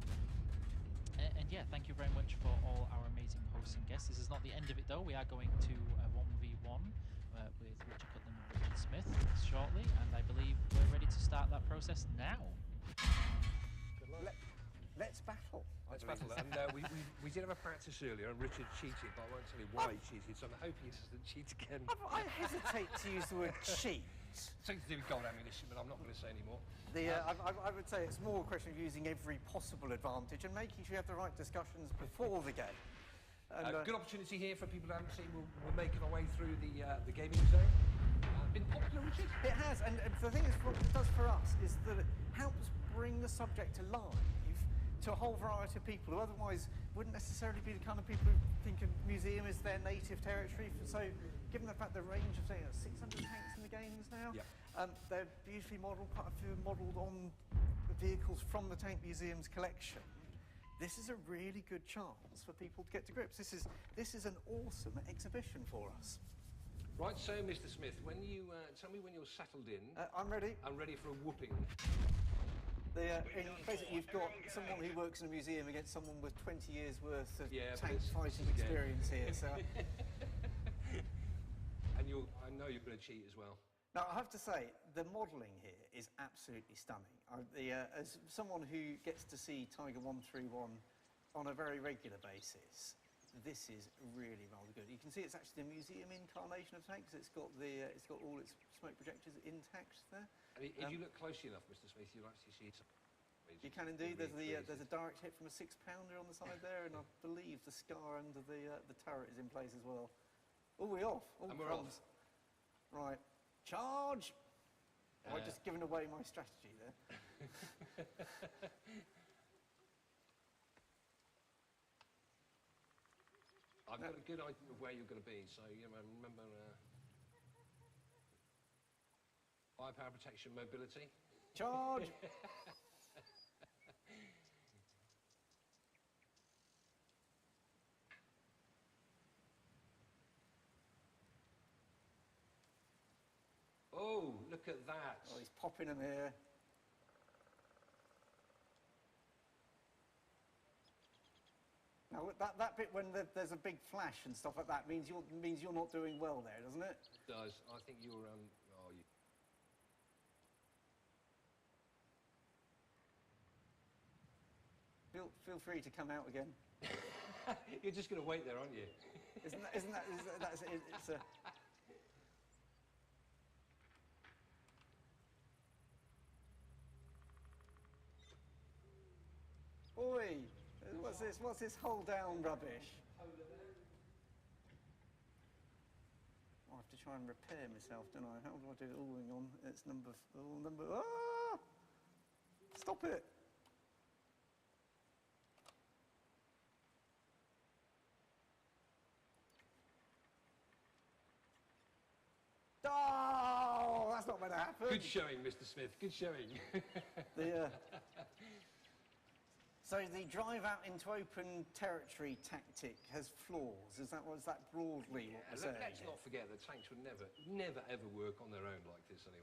And yeah, thank you very much for all our amazing hosts and guests. This is not the end of it though. We are going to a 1v1 with Richard Cutler and Richard Smith shortly, and I believe we're ready to start that process now. Good luck. Let's battle. Let's battle. And we did have a practice earlier, and Richard cheated, but I won't tell you why he cheated, so I'm hoping he doesn't cheat again. I hesitate to use the word cheat. something to do with gold ammunition, but I'm not going to say any more. I would say it's more a question of using every possible advantage and making sure you have the right discussions before the game. And, good opportunity here for people who haven't seen. We're making our way through the gaming zone. Been popular, Richard? It has, and the thing is, what it does for us is that it helps bring the subject alive to a whole variety of people who otherwise wouldn't necessarily be the kind of people who think a museum is their native territory. So, given the fact the range of, say, 600 tanks in the games now, they're usually modelled, quite a few modelled on vehicles from the Tank Museum's collection. This is a really good chance for people to get to grips. This is an awesome exhibition for us. Right, so Mr. Smith, when you tell me when you're settled in. I'm ready. I'm ready for a whooping. Basically, you've got someone who works in a museum against someone with 20 years worth of tank fighting experience here. So. And I know you're going to cheat as well. Now, I have to say, the modelling here is absolutely stunning. As someone who gets to see Tiger 131 on a very regular basis, this is really rather good. You can see it's actually the museum incarnation of tanks. It's got all its smoke projectors intact there. And if you look closely enough, Mr. Smith, you'll actually see some. You can indeed. There's a direct hit from a 6-pounder on the side there, and I believe the scar under the turret is in place as well. Oh, we're off. Oh, and we're off. Right, charge. I've just given away my strategy there. I've got a good idea of where you're going to be, so remember firepower, protection, mobility. Charge! Oh, look at that! Oh, he's popping them here. Now, that bit when there's a big flash and stuff like that means you're not doing well there, doesn't it? It does. I think you're Feel free to come out again. You're just going to wait there, aren't you? Isn't that it's a... Oi! What's this hold down rubbish? I have to try and repair myself, don't I? How do I do it? Oh, hang on. It's number... Ah! Stop it! Oh, that's not going to happen. Good showing, Mr. Smith. Good showing. So the drive out into open territory tactic has flaws. Is that broadly what we're saying? Let's not forget that tanks would never ever work on their own like this anyway.